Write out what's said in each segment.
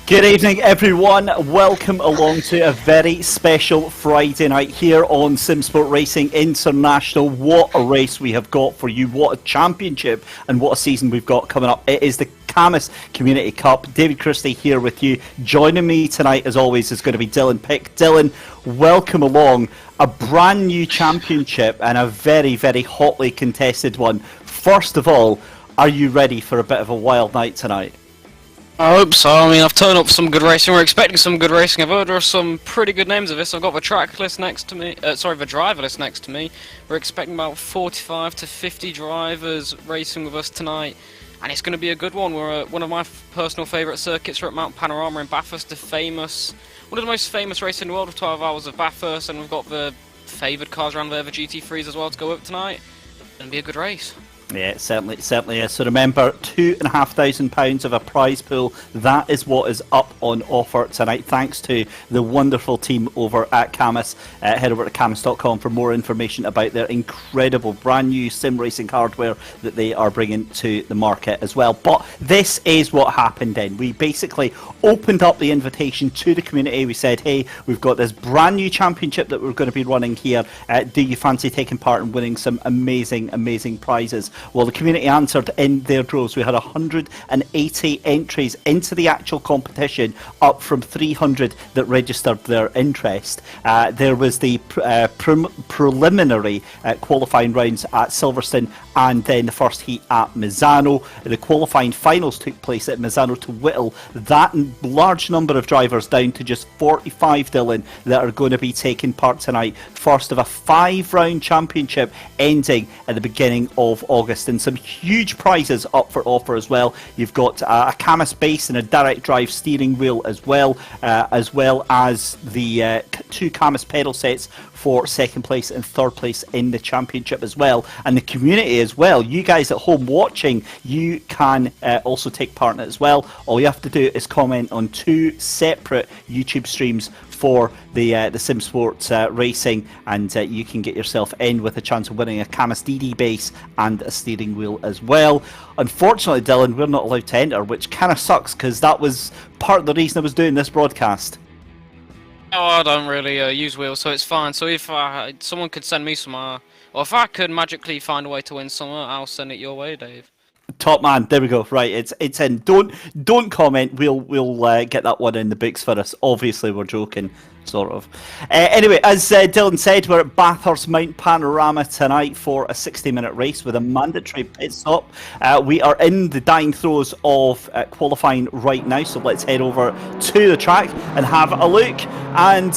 Good evening, everyone. Welcome along to a very special Friday night here on Simsport Racing International. What a race we have got for you. What a championship and what a season we've got coming up. It is the Cammus Community Cup. David Christie here with you. Joining me tonight, as always, is going to be Dylan Pick. Dylan, welcome along. A brand new championship and a very, very hotly contested one. First of all, are you ready for a bit of a wild night tonight? I hope so. I mean, I've turned up for some good racing. We're expecting some good racing. I've heard there are some pretty good names of this. I've got the track list next to me. The driver list next to me. We're expecting about 45 to 50 drivers racing with us tonight, and it's going to be a good one. We're at one of my personal favourite circuits. We're at Mount Panorama in Bathurst, one of the most famous races in the world of 12 Hours of Bathurst, and we've got the favoured cars around there, the GT3s as well, to go up tonight. It's going to be a good race. Yeah, it certainly is. So remember, £2,500 of a prize pool. That is what is up on offer tonight, thanks to the wonderful team over at Cammus. Head over to Cammus.com for more information about their incredible brand new sim racing hardware that they are bringing to the market as well. But this is what happened then. We basically opened up the invitation to the community. We said, hey, we've got this brand new championship that we're going to be running here. Do you fancy taking part and winning some amazing prizes? Well, the community answered in their droves. We had 180 entries into the actual competition, up from 300 that registered their interest. There was the preliminary qualifying rounds at Silverstone, and then the first heat at Misano. The qualifying finals took place at Misano to whittle that large number of drivers down to just 45, Dylan, that are going to be taking part tonight. First of a 5-round championship ending at the beginning of August, and some huge prizes up for offer as well. You've got a Cammus base and a direct drive steering wheel as well as the 2 Cammus pedal sets for second place and third place in the championship as well. And the community as well, you guys at home watching, you can also take part in it as well. All you have to do is comment on 2 separate YouTube streams for the Simsport racing, and you can get yourself in with a chance of winning a Cammus DD Base and a steering wheel as well. Unfortunately, Dylan, we're not allowed to enter, which kind of sucks, because that was part of the reason I was doing this broadcast. Oh, I don't really use wheels, so it's fine. So if someone could send me some, or if I could magically find a way to win some, I'll send it your way, Dave. Top man, there we go. Right, it's in. Don't comment. We'll get that one in the books for us. Obviously, we're joking, sort of. Anyway, as Dylan said, we're at Bathurst Mount Panorama tonight for a 60-minute race with a mandatory pit stop. We are in the dying throes of qualifying right now, so let's head over to the track and have a look. And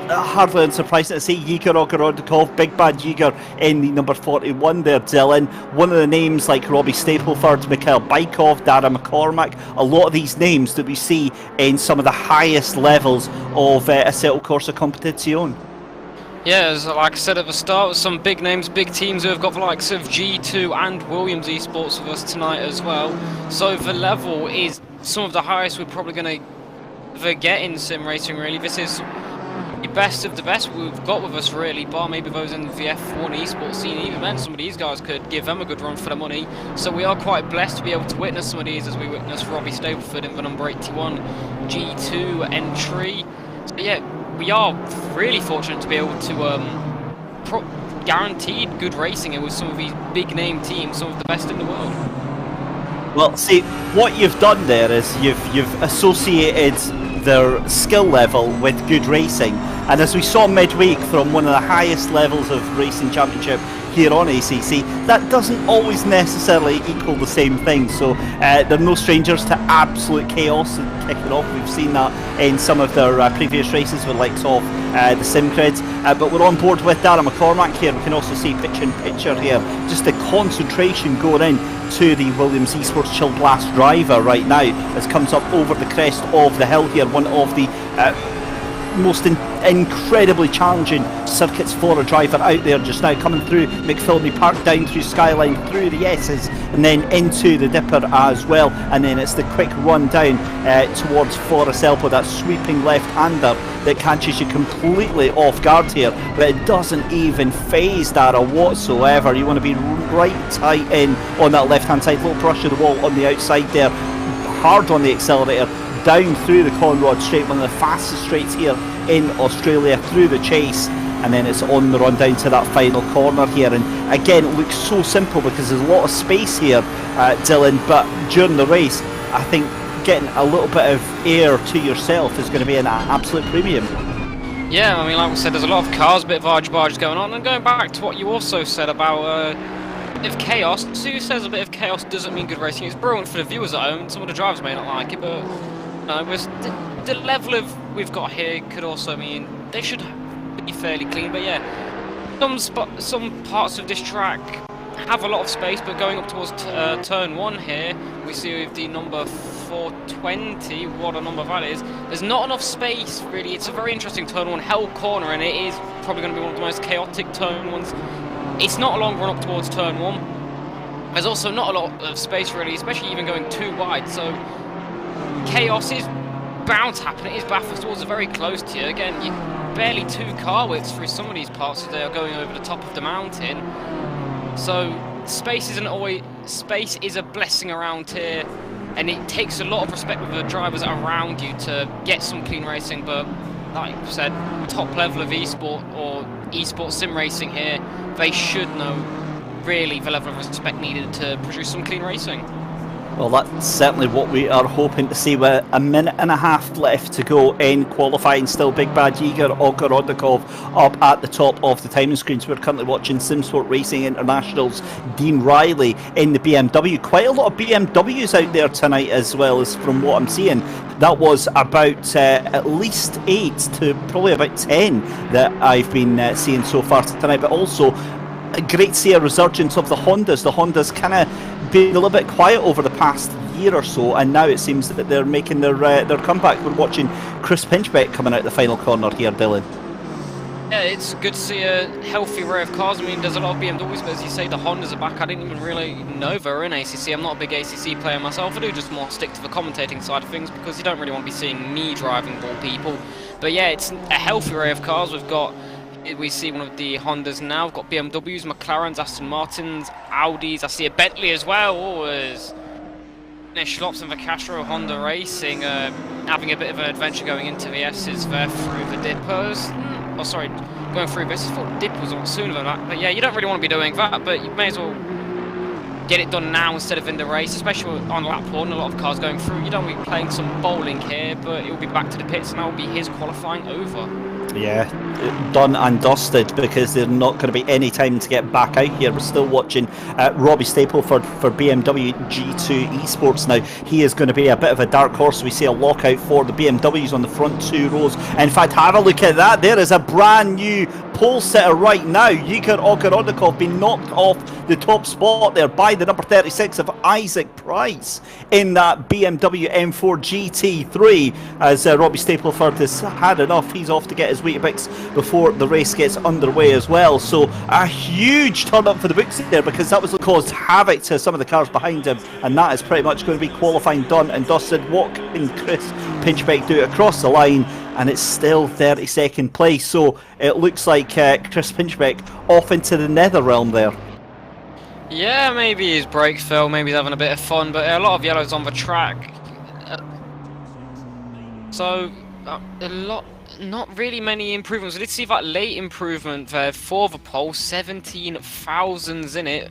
hardly unsurprising to see Yiger Ogorodnikov, Big Bad Yiger in the number 41 there, Dylan. One of the names like Robbie Stapleford, Mikhail Bykov, Dara McCormack, a lot of these names that we see in some of the highest levels of Assetto Corsa Competizione. Yeah, like I said at the start, some big names, big teams who have got the likes of G2 and Williams Esports with us tonight as well. So the level is some of the highest we're probably going to ever get in sim racing, really. This is the best of the best we've got with us, really, bar maybe those in the F1 esports scene. Even then, some of these guys could give them a good run for the money. So we are quite blessed to be able to witness some of these, as we witnessed Robbie Stapleford in the number 81 G2 entry. So yeah, we are really fortunate to be able to guaranteed good racing and with some of these big name teams, some of the best in the world. Well, see, what you've done there is you've associated their skill level with good racing, and as we saw midweek from one of the highest levels of racing championship here on ACC, that doesn't always necessarily equal the same thing. So they're no strangers to absolute chaos and kicking off. We've seen that in some of their previous races with likes of the Simcrids, but we're on board with Dara McCormack here. We can also see picture here, just the concentration going in to the Williams Esports Chill Blast driver right now, as comes up over the crest of the hill here, one of the most incredibly challenging circuits for a driver out there just now, coming through McPhillamy Park, down through Skyline, through the S's, and then into the Dipper as well, and then it's the quick run down towards Forest Elbow, that sweeping left-hander that catches you completely off guard here, but it doesn't even phase Dara whatsoever. You want to be right tight in on that left-hand side, little brush of the wall on the outside there, hard on the accelerator, down through the Conrod Straight, one of the fastest straights here in Australia, through the chase, and then it's on the run down to that final corner here. And again, it looks so simple because there's a lot of space here, Dylan, but during the race, I think getting a little bit of air to yourself is going to be an absolute premium. Yeah, I mean, like I said, there's a lot of cars, a bit of argy-bargy going on, and going back to what you also said about a bit of chaos. Who says a bit of chaos doesn't mean good racing? It's brilliant for the viewers at home. Some of the drivers may not like it, but no, the level of we've got here could also mean they should be fairly clean. But yeah, some parts of this track have a lot of space, but going up towards turn 1 here, we see with the number 420, what a number that is, there's not enough space really. It's a very interesting turn 1 held corner, and it is probably going to be one of the most chaotic turn 1s. It's not a long run up towards turn 1. There's also not a lot of space really, especially even going too wide, so chaos is bound to happen. It is Bathurst, towards very close to you. Again, barely 2 car widths through some of these parts, so they are going over the top of the mountain. So space is a blessing around here, and it takes a lot of respect with the drivers around you to get some clean racing. But like I said, top level of esport or esport sim racing here, they should know really the level of respect needed to produce some clean racing. Well, that's certainly what we are hoping to see, with a minute and a half left to go in qualifying. Still Big Bad Igor Ogorodnikov up at the top of the timing screens. We're currently watching Simsport Racing International's Dean Riley in the BMW. Quite a lot of BMWs out there tonight, as well, as from what I'm seeing. That was about at least 8 to probably about 10 that I've been seeing so far tonight, but also great to see a resurgence of the Hondas. The Hondas kind of been a little bit quiet over the past year or so, and now it seems that they're making their comeback. We're watching Chris Pinchbeck coming out the final corner here, Dylan. Yeah, it's good to see a healthy array of cars. I mean, there's a lot of BMWs, but as you say, the Hondas are back. I didn't even really know they were in ACC. I'm not a big ACC player myself. I do just more stick to the commentating side of things because you don't really want to be seeing me driving more people. But yeah, it's a healthy array of cars. We see one of the Hondas now. We've got BMWs, McLarens, Aston Martins, Audis. I see a Bentley as well. Always. Schlops and the Castro Honda Racing having a bit of an adventure going into the S's there through the dippers. Oh, sorry, going through this. I thought dip was on sooner than that. But yeah, you don't really want to be doing that, but you may as well get it done now instead of in the race, especially on lap 1. A lot of cars going through. You don't want to be playing some bowling here, but it will be back to the pits, and that will be his qualifying over. Yeah, done and dusted, because there's not going to be any time to get back out here. We're still watching Robbie Stapleford for BMW G2 Esports now. He is going to be a bit of a dark horse. We see a lockout for the BMWs on the front 2 rows. In fact, have a look at that. There is a brand new pole sitter right now. Igor Ogorodnikov being knocked off the top spot there by the number 36 of Isaac Price in that BMW M4 GT3, as Robbie Stapleford has had enough. He's off to get his Weetabix before the race gets underway as well. So a huge turn up for the books there, because that was what caused havoc to some of the cars behind him, and that is pretty much going to be qualifying done and dusted. What can Chris Pinchbeck do across the line? And it's still 32nd place, so it looks like Chris Pinchbeck off into the nether realm there. Yeah, maybe his brakes fell, maybe he's having a bit of fun, but a lot of yellows on the track. Not really many improvements. We did see that late improvement there for the pole, 17 thousandths in it.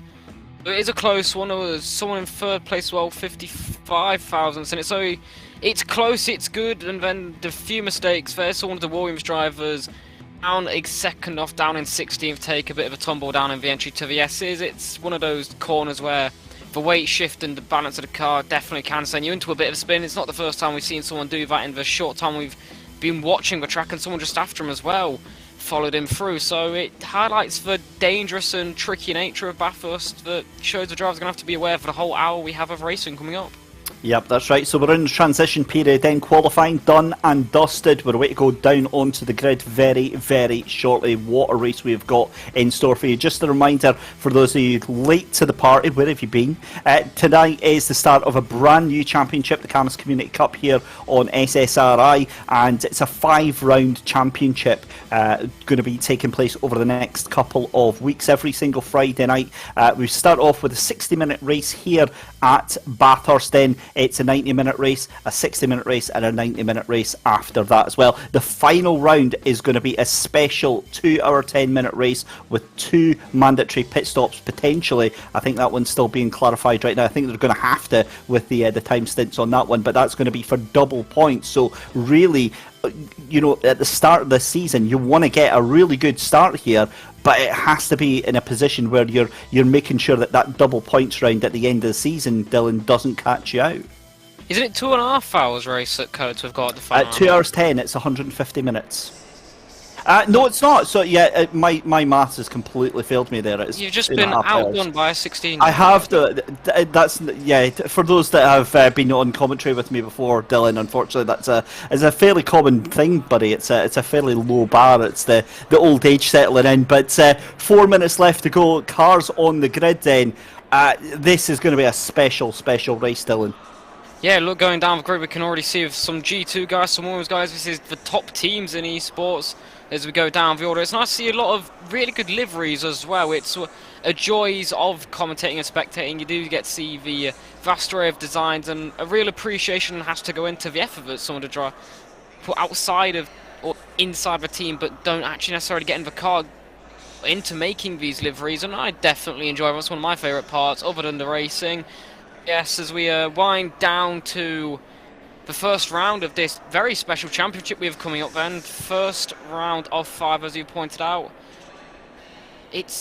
It is a close one. There was someone in 3rd place as well, 55 thousandths in it. So it's close, it's good, and then the few mistakes there. So one of the Williams drivers down a second off, down in 16th, take a bit of a tumble down in the entry to the S's. It's one of those corners where the weight shift and the balance of the car definitely can send you into a bit of spin. It's not the first time we've seen someone do that in the short time we've been watching the track, and someone just after him as well followed him through. So it highlights the dangerous and tricky nature of Bathurst, that shows the drivers are going to have to be aware for the whole hour we have of racing coming up. Yep, that's right. So we're in the transition period, then qualifying done and dusted. We're away to go down onto the grid very, very shortly. What a race we've got in store for you. Just a reminder for those of you late to the party, where have you been? Tonight is the start of a brand new championship, the Cammus Community Cup here on SSRI, and it's a 5-round championship going to be taking place over the next couple of weeks, every single Friday night. We start off with a 60-minute race here at Bathurst. Then It's a 90-minute race, a 60-minute race, and a 90-minute race after that as well. The final round is going to be a special 2-hour 10-minute race with 2 mandatory pit stops potentially. I think that one's still being clarified right now. I think they're going to have to with the time stints on that one, but that's going to be for double points. So really, you know, at the start of the season, you want to get a really good start here, but it has to be in a position where you're making sure that double points round at the end of the season, Dylan, doesn't catch you out. Isn't it 2.5 hours race at COTA we've got at the final? At 2 hours 10, it's 150 minutes. No, it's not. So yeah, my maths has completely failed me there. It's You've just been outdone by a 16. I have to. That's for those that have been on commentary with me before, Dylan. Unfortunately, it's a fairly common thing, buddy. It's a fairly low bar. It's the old age settling in. But 4 minutes left to go. Cars on the grid. Then this is going to be a special race, Dylan. Yeah, look, going down the grid, we can already see with some G2 guys, some Williams guys. This is the top teams in esports as we go down the order. It's nice to see a lot of really good liveries as well. It's a joys of commentating and spectating. You do get to see the vast array of designs, and a real appreciation has to go into the effort that someone to put outside of or inside the team, but don't actually necessarily get in the car into making these liveries. And I definitely enjoy it. That's one of my favourite parts, other than the racing. Yes, as we wind down to the first round of this very special championship we have coming up then. First round of 5, as you pointed out.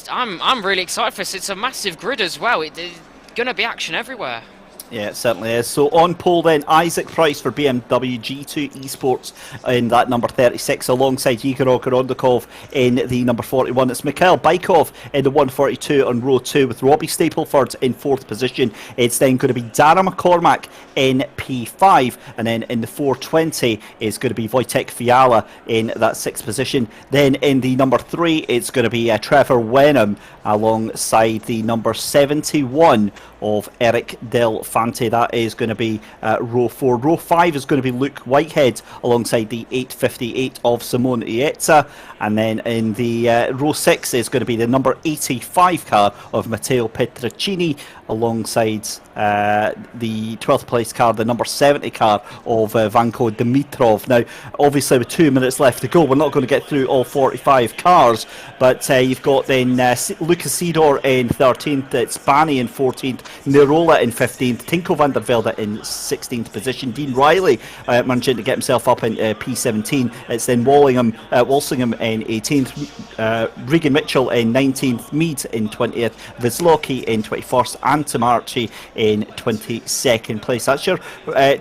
I'm really excited for this. It's a massive grid as well. It's going to be action everywhere. Yeah, it certainly is. So on pole then, Isaac Price for BMW G2 Esports in that number 36, alongside Igor Korondikov in the number 41. It's Mikhail Baikov in the 142 on row 2 with Robbie Stapleford in 4th position. It's then going to be Dara McCormack in P5, and then in the 420 is going to be Wojtek Fiala in that 6th position. Then in the number 3 it's going to be Trevor Wenham alongside the number 71 of Eric Del Fante. That is going to be row 4. Row 5 is going to be Luke Whitehead alongside the 858 of Simone Iezza. And then in the row 6 is going to be the number 85 car of Matteo Petricini alongside the 12th place car, the number 70 car of Vanko Dimitrov. Now, obviously with 2 minutes left to go, we're not going to get through all 45 cars, but you've got then Lucas Sidor in 13th, it's Bani in 14th, Nirola in 15th, Tinko van der Velde in 16th position, Dean Riley managing to get himself up in P17, it's then Walsingham in 18th, Regan Mitchell in 19th, Mead in 20th, Vizloki in 21st, and Tamarchi in 22nd place. That's your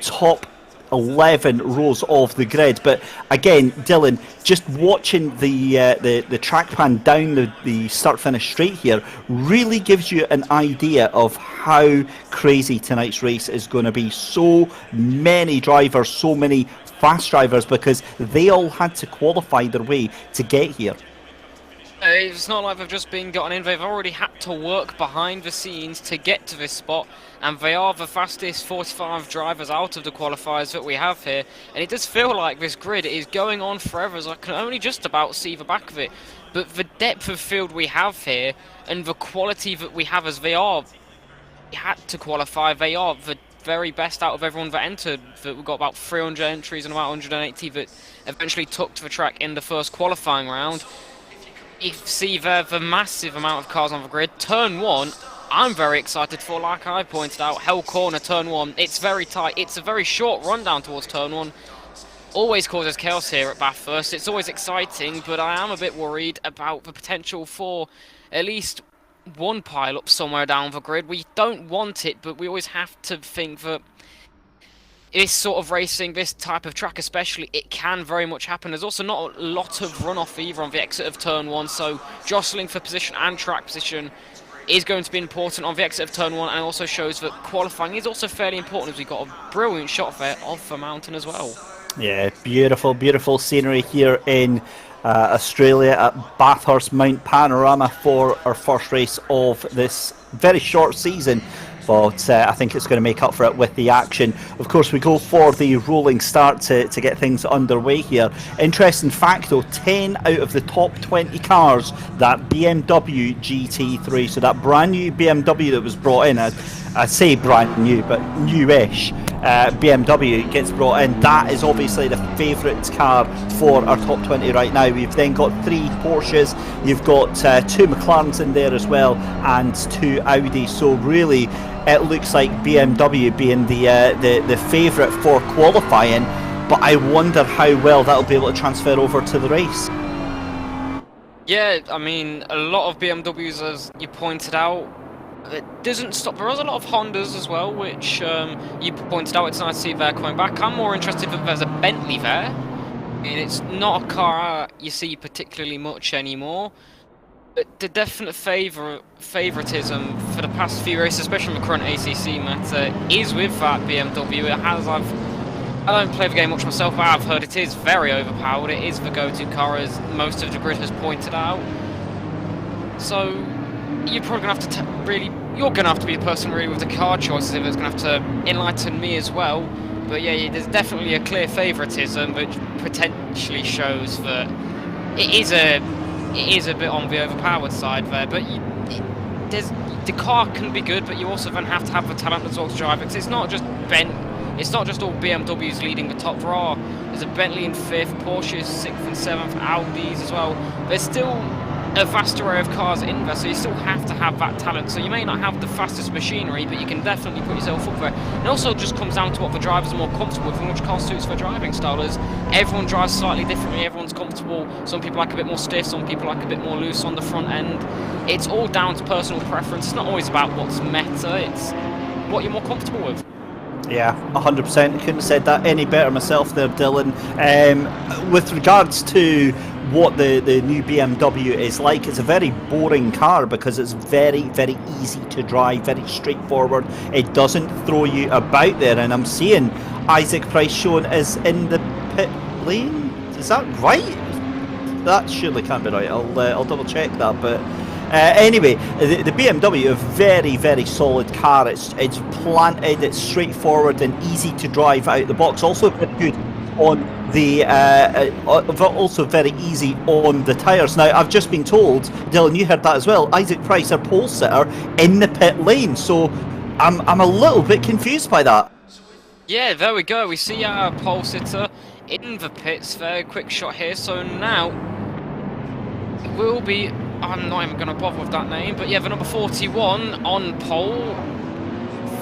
top 11 rows of the grid. But again, Dylan, just watching the track plan down the start finish straight here really gives you an idea of how crazy tonight's race is going to be. So many drivers, so many fast drivers, because they all had to qualify their way to get here. It's not like they've just been gotten in, they've already had to work behind the scenes to get to this spot, and they are the fastest 45 drivers out of the qualifiers that we have here, and it does feel like this grid is going on forever, as I can only just about see the back of it. But the depth of field we have here, and the quality that we have, as they had to qualify, they are the very best out of everyone that entered. That we've got about 300 entries and about 180 that eventually took to the track in the first qualifying round. You see there the massive amount of cars on the grid. Turn 1, I'm very excited for, like I pointed out. Hell Corner, Turn 1, it's very tight. It's a very short run down towards Turn 1. Always causes chaos here at Bathurst. It's always exciting, but I am a bit worried about the potential for at least one pile-up somewhere down the grid. We don't want it, but we always have to think that this sort of racing, this type of track especially, it can very much happen. There's also not a lot of runoff either on the exit of Turn 1, so jostling for position and track position is going to be important on the exit of Turn 1, and it also shows that qualifying is also fairly important, as we've got a brilliant shot there of the mountain as well. Yeah, beautiful, beautiful scenery here in Australia at Bathurst Mount Panorama for our first race of this very short season. But I think it's going to make up for it with the action. Of course, we go for the rolling start to get things underway here. Interesting fact though, 10 out of the top 20 cars, that BMW GT3, so that brand new BMW that was brought in, I say brand new, but newish BMW gets brought in. That is obviously the favourite car for our top 20 right now. We've then got 3 Porsches, you've got 2 McLarens in there as well, and 2 Audis. So really, it looks like BMW being the favourite for qualifying. But I wonder how well that'll be able to transfer over to the race. Yeah, I mean, a lot of BMWs, as you pointed out. It doesn't stop. There is a lot of Hondas as well, which you pointed out. It's nice to see they're coming back. I'm more interested if there's a Bentley there. I mean, it's not a car you see particularly much anymore. But the definite favoritism for the past few races, especially in the current ACC meta, is with that BMW. It has. I don't play the game much myself, but I've heard it is very overpowered. It is the go-to car, as most of the grid has pointed out. So you're probably going to have to you're going to have to be the person really with the car choices if it's going to have to enlighten me as well. But yeah, there's definitely a clear favouritism, which potentially shows that it is a bit on the overpowered side there. But the car can be good, but you also then have to have the talent as well to drive it. It's not just It's not just all BMWs leading the top. There's a Bentley in 5th, Porsche 6th and 7th, Audis as well. There's still a vast array of cars in there, so you still have to have that talent. So you may not have the fastest machinery, but you can definitely put yourself up there. It also just comes down to what the drivers are more comfortable with and which car suits their driving style. As everyone drives slightly differently, everyone's comfortable. Some people like a bit more stiff, some people like a bit more loose on the front end. It's all down to personal preference. It's not always about what's meta, it's what you're more comfortable with. Yeah, 100%. Couldn't have said that any better myself there, Dylan. With regards to what the new BMW is like, it's a very boring car because it's very, very easy to drive, very straightforward. It doesn't throw you about there, and I'm seeing Isaac Price shown as in the pit lane. Is that right? That surely can't be right. I'll double check that, but anyway, the BMW, a very, very solid car. It's planted, it's straightforward and easy to drive out the box. Also pretty good on the also very easy on the tyres. Now, I've just been told, Dylan, you heard that as well, Isaac Price, our pole sitter, in the pit lane. So I'm a little bit confused by that. Yeah, there we go. We see our pole sitter in the pits. Very quick shot here. So now it will be, I'm not even going to bother with that name, but yeah, the number 41 on pole.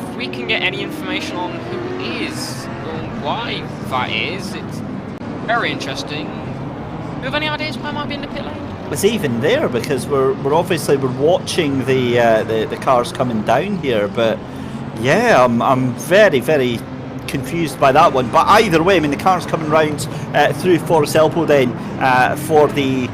If we can get any information on who is or why that is, it's very interesting. Do you have any ideas why I might be in the pit lane? It's even there because we're obviously watching the cars coming down here, but yeah, I'm very, very confused by that one. But either way, I mean, the car's coming round through Forest Elbow then for the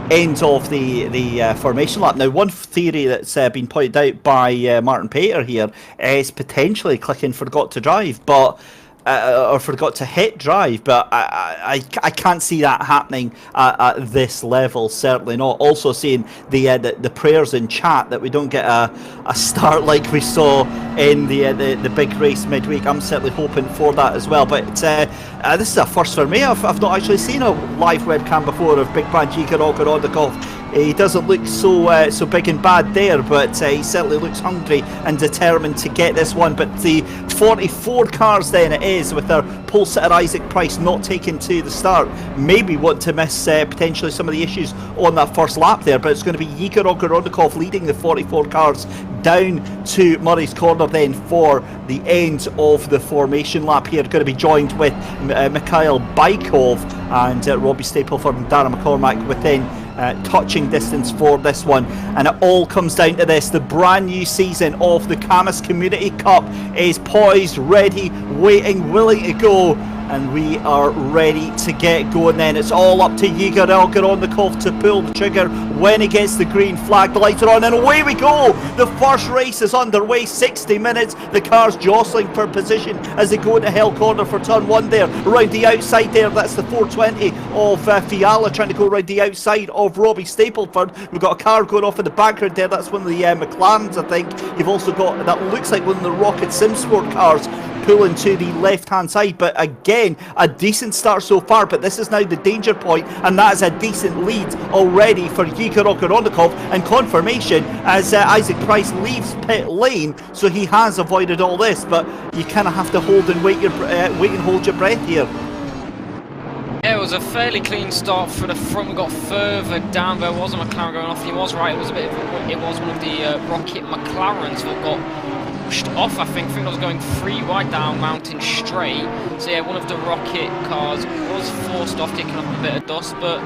end of the formation lap. Now, one theory that's been pointed out by Martin Pater here is potentially clicking forgot to drive, but or forgot to hit drive, but I can't see that happening at this level, certainly not. Also seeing the prayers in chat that we don't get a start like we saw in the big race midweek. I'm certainly hoping for that as well, but this is a first for me. I've not actually seen a live webcam before of Big Man Jigar Ogorodikov. He doesn't look so big and bad there, but he certainly looks hungry and determined to get this one. But the 44 cars then it is, with our pole sitter Isaac Price not taking to the start. Maybe want to miss potentially some of the issues on that first lap there, but it's going to be Igor Ogorodikov leading the 44 cars down to Murray's Corner then for the end of the formation lap here. Going to be joined with Mikhail Baikov and Robbie Stapleford and Darren McCormack within touching distance for this one. And it all comes down to this: the brand new season of the Cammus Community Cup is poised, ready, waiting, willing to go, and we are ready to get going then. It's all up to Igor Ogorodikov to pull the trigger when he gets the green flag. The lights are on and away we go. The first race is underway, 60 minutes. The cars jostling for position as they go into Hell Corner for turn 1 there. Around the outside there, that's the 420 of Fiala trying to go around the outside of Robbie Stapleford. We've got a car going off in the background there. That's one of the McLarens, I think. You've also got, that looks like one of the Rocket Simsport cars pulling to the left-hand side. But again, a decent start so far, but this is now the danger point, and that is a decent lead already for Igor Ogrodnikov, and confirmation as Isaac Price leaves pit lane, so he has avoided all this. But you kind of have to hold and wait and hold your breath here. Yeah, it was a fairly clean start for the front. We got further down. There was a McLaren going off. He was right. It was one of the Rocket McLarens that got pushed off. I think it was going 3 wide down Mountain Straight. So yeah, one of the Rocket cars was forced off, kicking up a bit of dust, but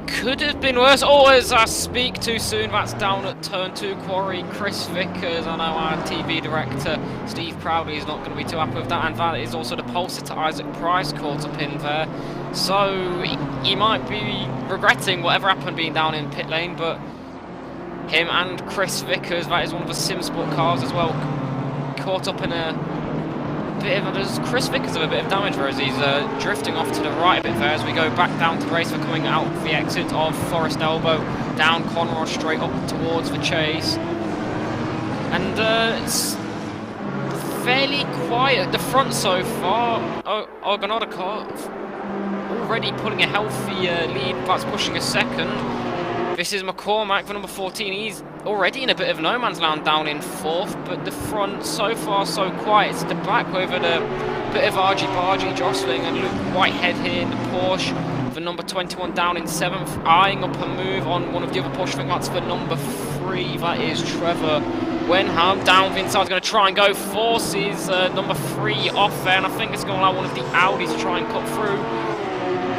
could have been worse. Oh, as I speak too soon, that's down at turn 2 quarry. Chris Vickers, I know our TV director Steve Crowley is not going to be too happy with that, and that is also the pulser to Isaac Price caught up in there. So he might be regretting whatever happened being down in pit lane, but him and Chris Vickers, that is one of the Simsport cars as well, caught up in a bit of, does Chris Vickers have a bit of damage there as he's drifting off to the right a bit there as we go back down to the race. We're coming out the exit of Forest Elbow, down Conroy Straight up towards the chase, and it's fairly quiet at the front so far. Ogrodnikov already pulling a healthy lead, that's pushing a second. This is McCormack for number 14. He's already in a bit of no man's land down in 4th, but the front so far so quiet. It's the back over the bit of argy-bargy jostling, and Luke Whitehead here in the Porsche for number 21 down in 7th, eyeing up a move on one of the other Porsche. I think that's for number 3. That is Trevor Wenham down the inside. Going to try and go forces number 3 off there, and I think it's going to allow one of the Audis to try and cut through.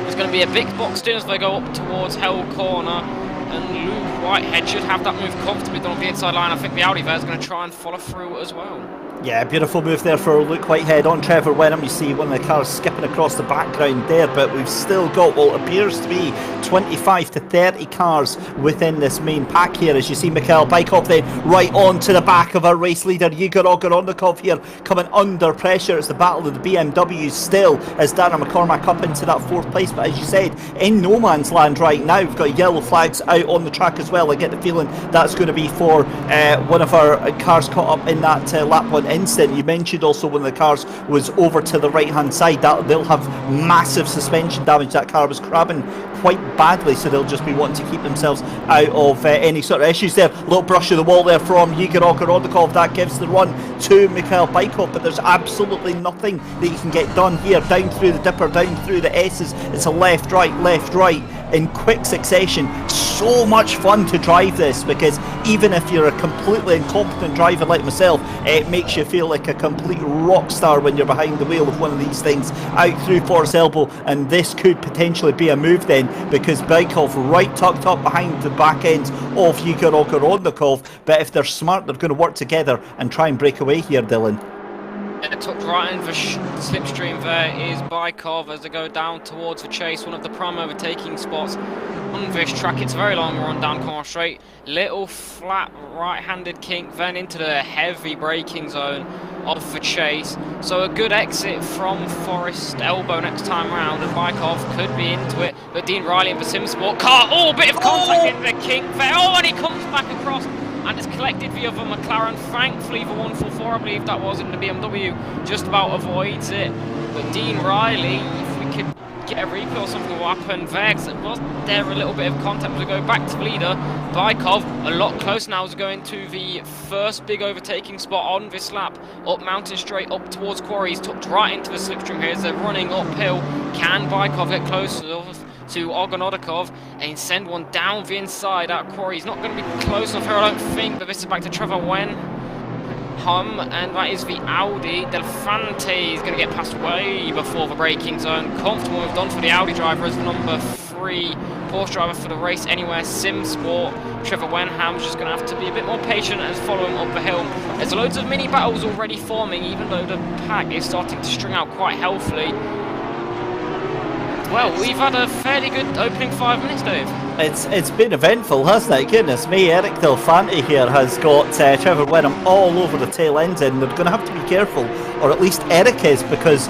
There's going to be a big box in as they go up towards Hell Corner, and Luke Whitehead should have that move comfortably done on the inside line. I think the Audi there is going to try and follow through as well. Yeah, beautiful move there for Luke Whitehead on Trevor Wenham. You see one of the cars skipping across the background there, but we've still got what appears to be 25 to 30 cars within this main pack here, as you see Mikhail Bykov then right on to the back of our race leader Igor Ogrodnikov here, coming under pressure. It's the battle of the BMWs still, as Darren McCormack up into that 4th place, but as you said, in no man's land right now. We've got yellow flags out on the track as well. I get the feeling that's going to be for one of our cars caught up in that lap 1 incident. You mentioned also when the cars was over to the right hand side, that they'll have massive suspension damage. That car was crabbing quite badly, so they'll just be wanting to keep themselves out of any sort of issues there. Little brush of the wall there from Igor Ogrodnikov. That gives the run to Mikhail Bykov, but there's absolutely nothing that you can get done here. Down through the dipper, down through the S's, it's a left right in quick succession. So much fun to drive this, because even if you're a completely incompetent driver like myself, it makes you feel like a complete rock star when you're behind the wheel of one of these things. Out through Forest Elbow, and this could potentially be a move then, because Bykov right tucked up behind the back end of Igor Ogrodnikov, but if they're smart, they're going to work together and try and break away here, Dylan. Tucked right in the slipstream there is Bykov as they go down towards the chase, one of the prime overtaking spots on this track. It's a very long run down Conroy Straight, little flat right-handed kink, then into the heavy braking zone of the chase. So a good exit from Forest Elbow next time round, and Bykov could be into it, but Dean Riley in the Simsport car, oh, bit of contact in the kink there, oh, and he comes back across and has collected the other McLaren. Thankfully the 144, I believe that was in the BMW, just about avoids it. But Dean Riley, if we could get a replay or something will happen there, because it was there a little bit of contact. We go back to the leader. Bykov a lot closer now, is going to the first big overtaking spot on this lap, up Mountain Straight, up towards Quarry. He's tucked right into the slipstream here as they're running uphill. Can Bykov get close to Ogrodnikov and send one down the inside at Quarry? He's not going to be close enough here, I don't think, but this is back to Trevor Wenham, and that is the Audi. Delfante is going to get past way before the braking zone. Comfortable move done for the Audi driver as the number 3 Porsche driver for the Race Anywhere Simsport. Trevor Wenham's just going to have to be a bit more patient and follow him up the hill. There's loads of mini battles already forming, even though the pack is starting to string out quite healthily. Well, we've had a fairly good opening 5 minutes, Dave. It's been eventful, hasn't it? Goodness me, Eric Delfante here has got Trevor Wenham all over the tail end, and they're going to have to be careful, or at least Eric is, because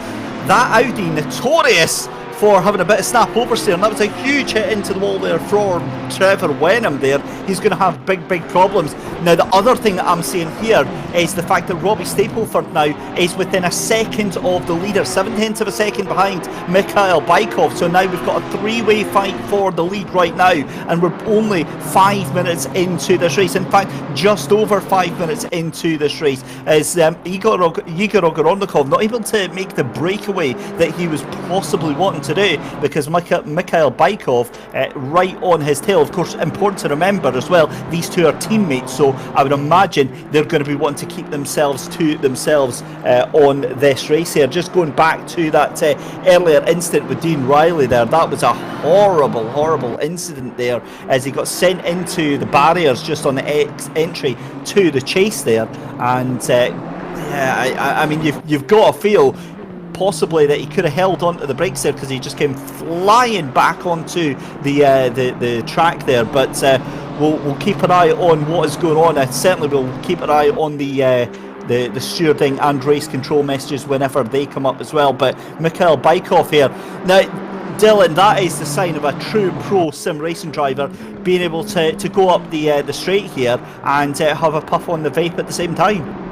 that Audi, notorious for having a bit of snap oversteer, and that was a huge hit into the wall there for Trevor Wenham there. He's going to have big problems. Now, the other thing that I'm seeing here is the fact that Robbie Stapleford now is within a second of the leader, 7/10 of a second behind Mikhail Bykov. So now we've got a three-way fight for the lead right now, and we're only 5 minutes into this race. In fact, just over 5 minutes into this race, as Igor Ogorodnikov not able to make the breakaway that he was possibly wanting to do, because Mikhail Bykov right on his tail. Of course, important to remember as well, these two are teammates, so I would imagine they're going to be wanting to keep themselves to themselves on this race here. Just going back to that earlier incident with Dean Riley there, that was a horrible incident there, as he got sent into the barriers just on the entry to the chase there. And yeah, I mean, you've got to feel possibly that he could have held onto the brakes there, because he just came flying back onto the track there. But we'll keep an eye on what is going on. I certainly will keep an eye on the stewarding and race control messages whenever they come up as well. But Mikhail Bykov here now, Dylan, that is the sign of a true pro sim racing driver, being able to go up the straight here and have a puff on the vape at the same time.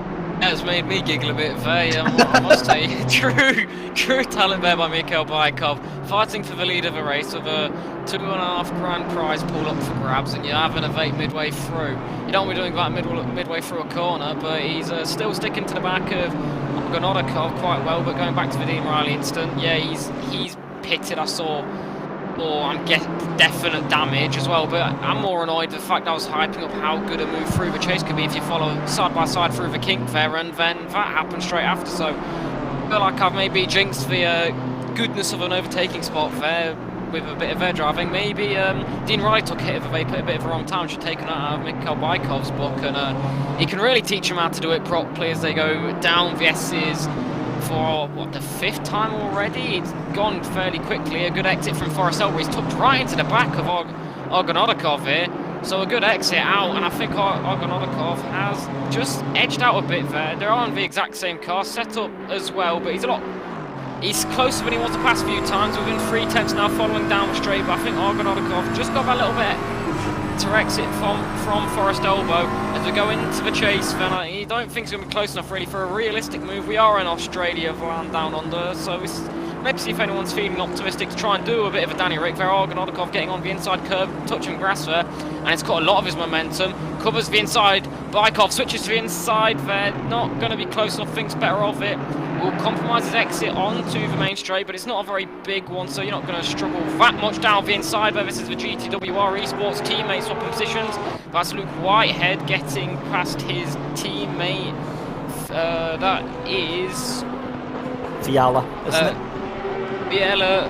It's made me giggle a bit there, I must say. True talent there by Mikhail Bykov, fighting for the lead of a race with a £2.5 grand prize pool up for grabs, and you're having a vape midway through. You don't want to be doing that midway through a corner, but he's still sticking to the back of Ogorodnikov quite well. But going back to the Dean Riley incident, yeah, he's pitted, I saw, or I'm getting definite damage as well. But I'm more annoyed with the fact I was hyping up how good a move through the chase could be if you follow side by side through the kink there, and then that happened straight after. So I feel like I've maybe jinxed the goodness of an overtaking spot there with a bit of air driving. Maybe Dean Riley took a hit of a bit of the wrong time, should have taken out of Mikhail Bykov's book, and he can really teach him how to do it properly as they go down the S's for what, the 5th time already. It's gone fairly quickly. A good exit from Forestell, where he's tucked right into the back of Ogorodnikov here. So a good exit out, and I think Ogorodnikov has just edged out a bit there. They're on the exact same car setup as well, but he's closer than he was the past few times, within 3/10 now following down the straight. But I think Ogorodnikov just got that little bit to exit from Forest Elbow as we go into the chase. Then I don't think it's going to be close enough really for a realistic move. We are in Australia, land down under, so it's maybe see if anyone's feeling optimistic to try and do a bit of a Danny Rick there. Ogorodnikov getting on the inside curb, touching grass there, and it's got a lot of his momentum. Covers the inside, Bykov switches to the inside there, not going to be close enough, thinks better of it. Will compromise his exit onto the main straight, but it's not a very big one, so you're not going to struggle that much down the inside there. This is the GTWR Esports teammates swapping positions. That's Luke Whitehead getting past his teammate. That is Fiala, isn't it? Fiala,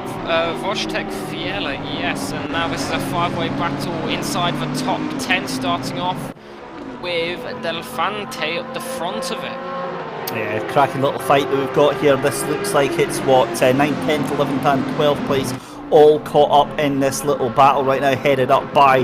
Wojtek Fiala, yes. And now this is a 5-way battle inside the top 10, starting off with Delfante at the front of it. Yeah, cracking little fight that we've got here. This looks like it's what, 9th, 10th, 11th and 12th place all caught up in this little battle right now, headed up by,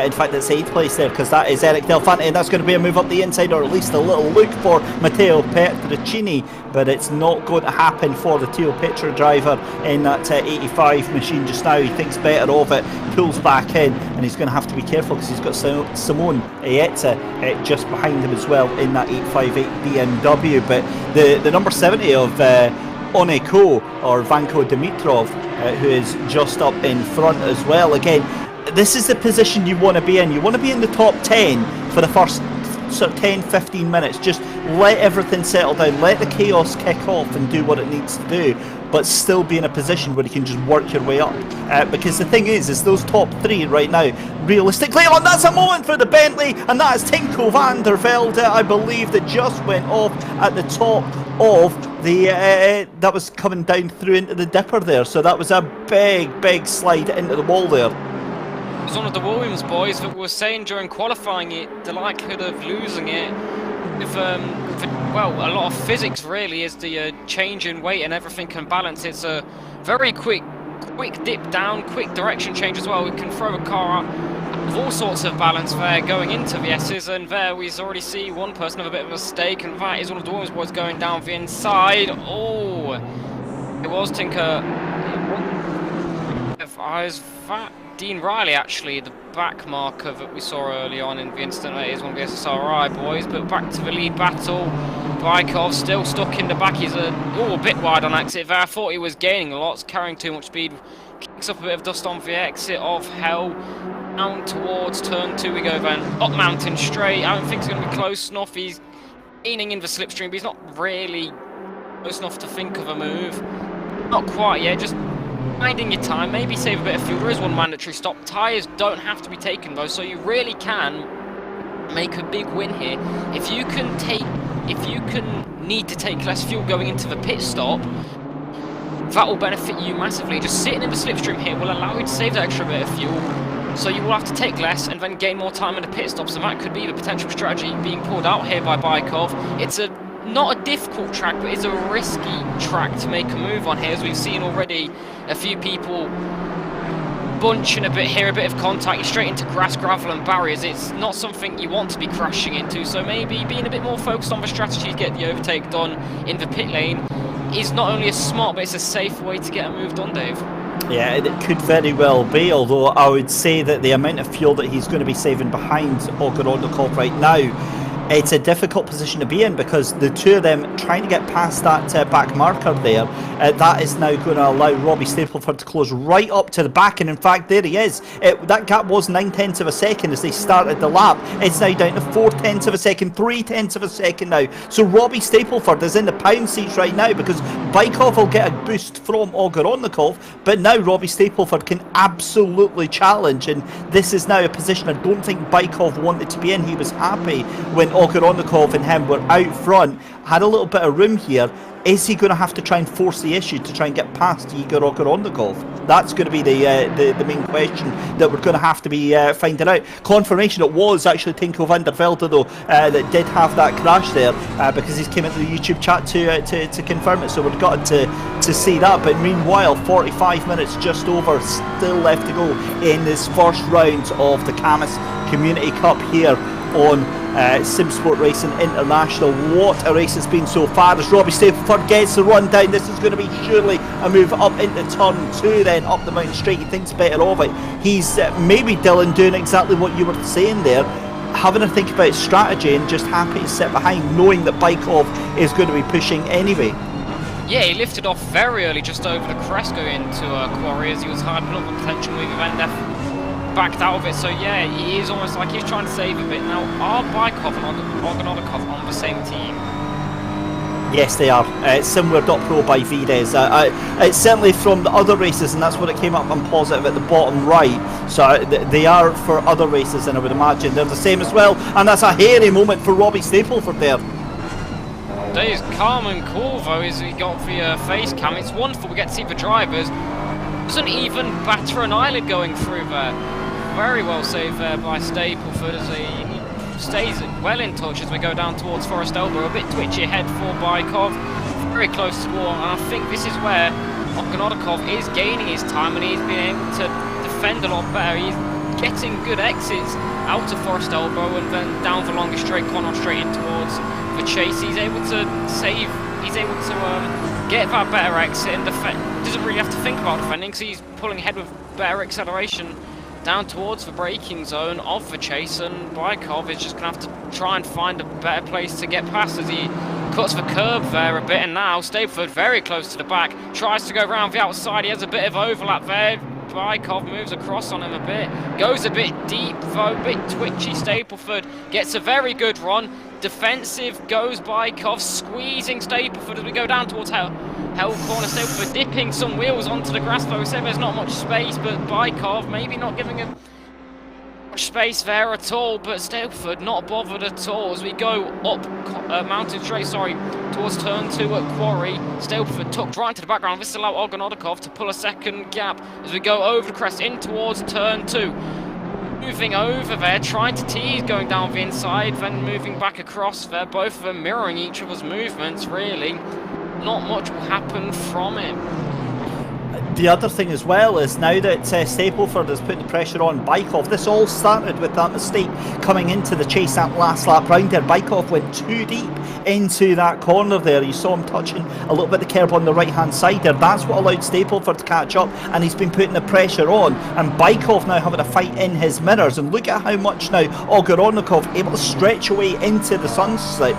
in fact it's 8th place there, because that is Eric Delfante, and that's going to be a move up the inside, or at least a little look for Matteo Petricini, but it's not going to happen for the Teo Petra driver in that 85 machine just now. He thinks better of it, pulls back in, and he's going to have to be careful because he's got Simon Ayeta just behind him as well in that 858 BMW. But the number 70 of Oneko, or Vanko Dimitrov, who is just up in front as well. Again, this is the position you want to be in. You want to be in the top 10 for the first sort of 10-15 minutes. Just let everything settle down, let the chaos kick off and do what it needs to do, but still be in a position where you can just work your way up. Because the thing is those top 3 right now, realistically, oh, that's a moment for the Bentley, and that is Tinko van der Velde, I believe, that just went off at the top of the that was coming down through into the dipper there. So that was a big slide into the wall there. It was one of the Williams boys that was saying during qualifying the likelihood of losing it, if well, a lot of physics really, is the change in weight and everything can balance. It's a very quick dip down, quick direction change as well. We can throw a car up with all sorts of balance there going into the S's, and there we already see one person have a bit of a mistake, and that is one of the Williams boys going down the inside. Oh, it was Tinker. Dean Riley, actually, the back marker that we saw early on in the incident. That is one of the SSRI boys, but back to the lead battle. Bykov still stuck in the back. He's a bit wide on exit there. I thought he was gaining a lot, carrying too much speed. Kicks up a bit of dust on the exit of Hell. Down towards turn 2 we go then. Up mountain straight. I don't think it's going to be close enough. He's gaining in the slipstream, but he's not really close enough to think of a move. Not quite yet, just finding your time, maybe save a bit of fuel. There is one mandatory stop. Tyres don't have to be taken though, so you really can make a big win here. If you can need to take less fuel going into the pit stop, that will benefit you massively. Just sitting in the slipstream here will allow you to save that extra bit of fuel, so you will have to take less and then gain more time in the pit stops, and that could be the potential strategy being pulled out here by Bykov. It's not a difficult track, but it's a risky track to make a move on here, as we've seen already a few people bunching a bit here, a bit of contact, straight into grass, gravel and barriers. It's not something you want to be crashing into, so maybe being a bit more focused on the strategy to get the overtake done in the pit lane is not only a smart, but it's a safe way to get a move done, Dave. Yeah, it could very well be, although I would say that the amount of fuel that he's going to be saving behind Ogorodnikov right now, it's a difficult position to be in, because the two of them trying to get past that back marker there, that is now going to allow Robbie Stapleford to close right up to the back, and in fact there he is. That gap was 9/10 of a second as they started the lap. It's now down to 4/10 of a second, 3/10 of a second now. So Robbie Stapleford is in the pound seats right now, because Bykov will get a boost from Ogorodnikov, but now Robbie Stapleford can absolutely challenge, and this is now a position I don't think Bykov wanted to be in. He was happy when Ogorodnikov and him were out front, had a little bit of room here. Is he going to have to try and force the issue to try and get past Igor Ogorodnikov? That's going to be the main question that we're going to have to be finding out. Confirmation it was actually Tinko van der Velde though that did have that crash there, because he's came into the YouTube chat to confirm it, so we've got to see that. But meanwhile, 45 minutes just over, still left to go in this first round of the Cammus Community Cup here on Simsport Racing International. What a race it's been so far, as Robbie Stapleford gets the run down. This is going to be surely a move up into turn 2, then up the mountain straight. He thinks better of it. He's maybe, Dylan, doing exactly what you were saying there, having to think about his strategy and just happy to sit behind, knowing that Bykov is going to be pushing anyway. Yeah, he lifted off very early just over the crest going into Quarry, as he was hyping up the potential move of NDF. Backed out of it, so yeah, he is almost like he's trying to save a bit. Now, are Bykov and Ogorodnikov on the same team? Yes, they are. Simware.pro by Vides. It's certainly from the other races, and that's what it came up on positive at the bottom right. So they are for other races, and I would imagine they're the same as well. And that's a hairy moment for Robbie Stapleford there. Stays calm and cool though, as he got the face cam. It's wonderful we get to see the drivers. Doesn't even batter an eyelid going through there. Very well saved there by Stapleford, as he stays well in touch as we go down towards Forest Elbow. A bit twitchy ahead for Bykov, very close to the wall, and I think this is where Ogorodnikov is gaining his time, and he's been able to defend a lot better. He's getting good exits out of Forest Elbow and then down the longest straight corner straight in towards the chase. He's able to save, he's able to get that better exit and defend. Doesn't really have to think about defending, because he's pulling ahead with better acceleration down towards the braking zone of the chase, and Bykov is just going to have to try and find a better place to get past as he cuts the curb there a bit. And now Stapleford very close to the back, tries to go around the outside. He has a bit of overlap there. Bykov moves across on him a bit, goes a bit deep though, a bit twitchy. Stapleford gets a very good run, defensive goes Bykov, squeezing Stapleford as we go down towards Hell corner. Stapleford dipping some wheels onto the grass though. We said there's not much space, but Bykov maybe not giving him much space there at all, but Stapleford not bothered at all as we go up mountain straight, towards turn 2 at Quarry. Stapleford tucked right into the background. This allowed Ogorodnikov to pull a second gap as we go over the crest in towards turn 2. Moving over there, trying to tease, going down the inside, then moving back across there, both of them mirroring each other's movements, really. Not much will happen from it. the other thing as well is now that Stapleford is putting the pressure on Bykov, this all started with that mistake coming into the chase that last lap round there. Bykov went too deep into that corner there. You saw him touching a little bit the curb on the right hand side there. That's what allowed Stapleford to catch up, and he's been putting the pressure on, and Bykov now having a fight in his mirrors. And look at how much now Ogorodnikov able to stretch away into the sunshine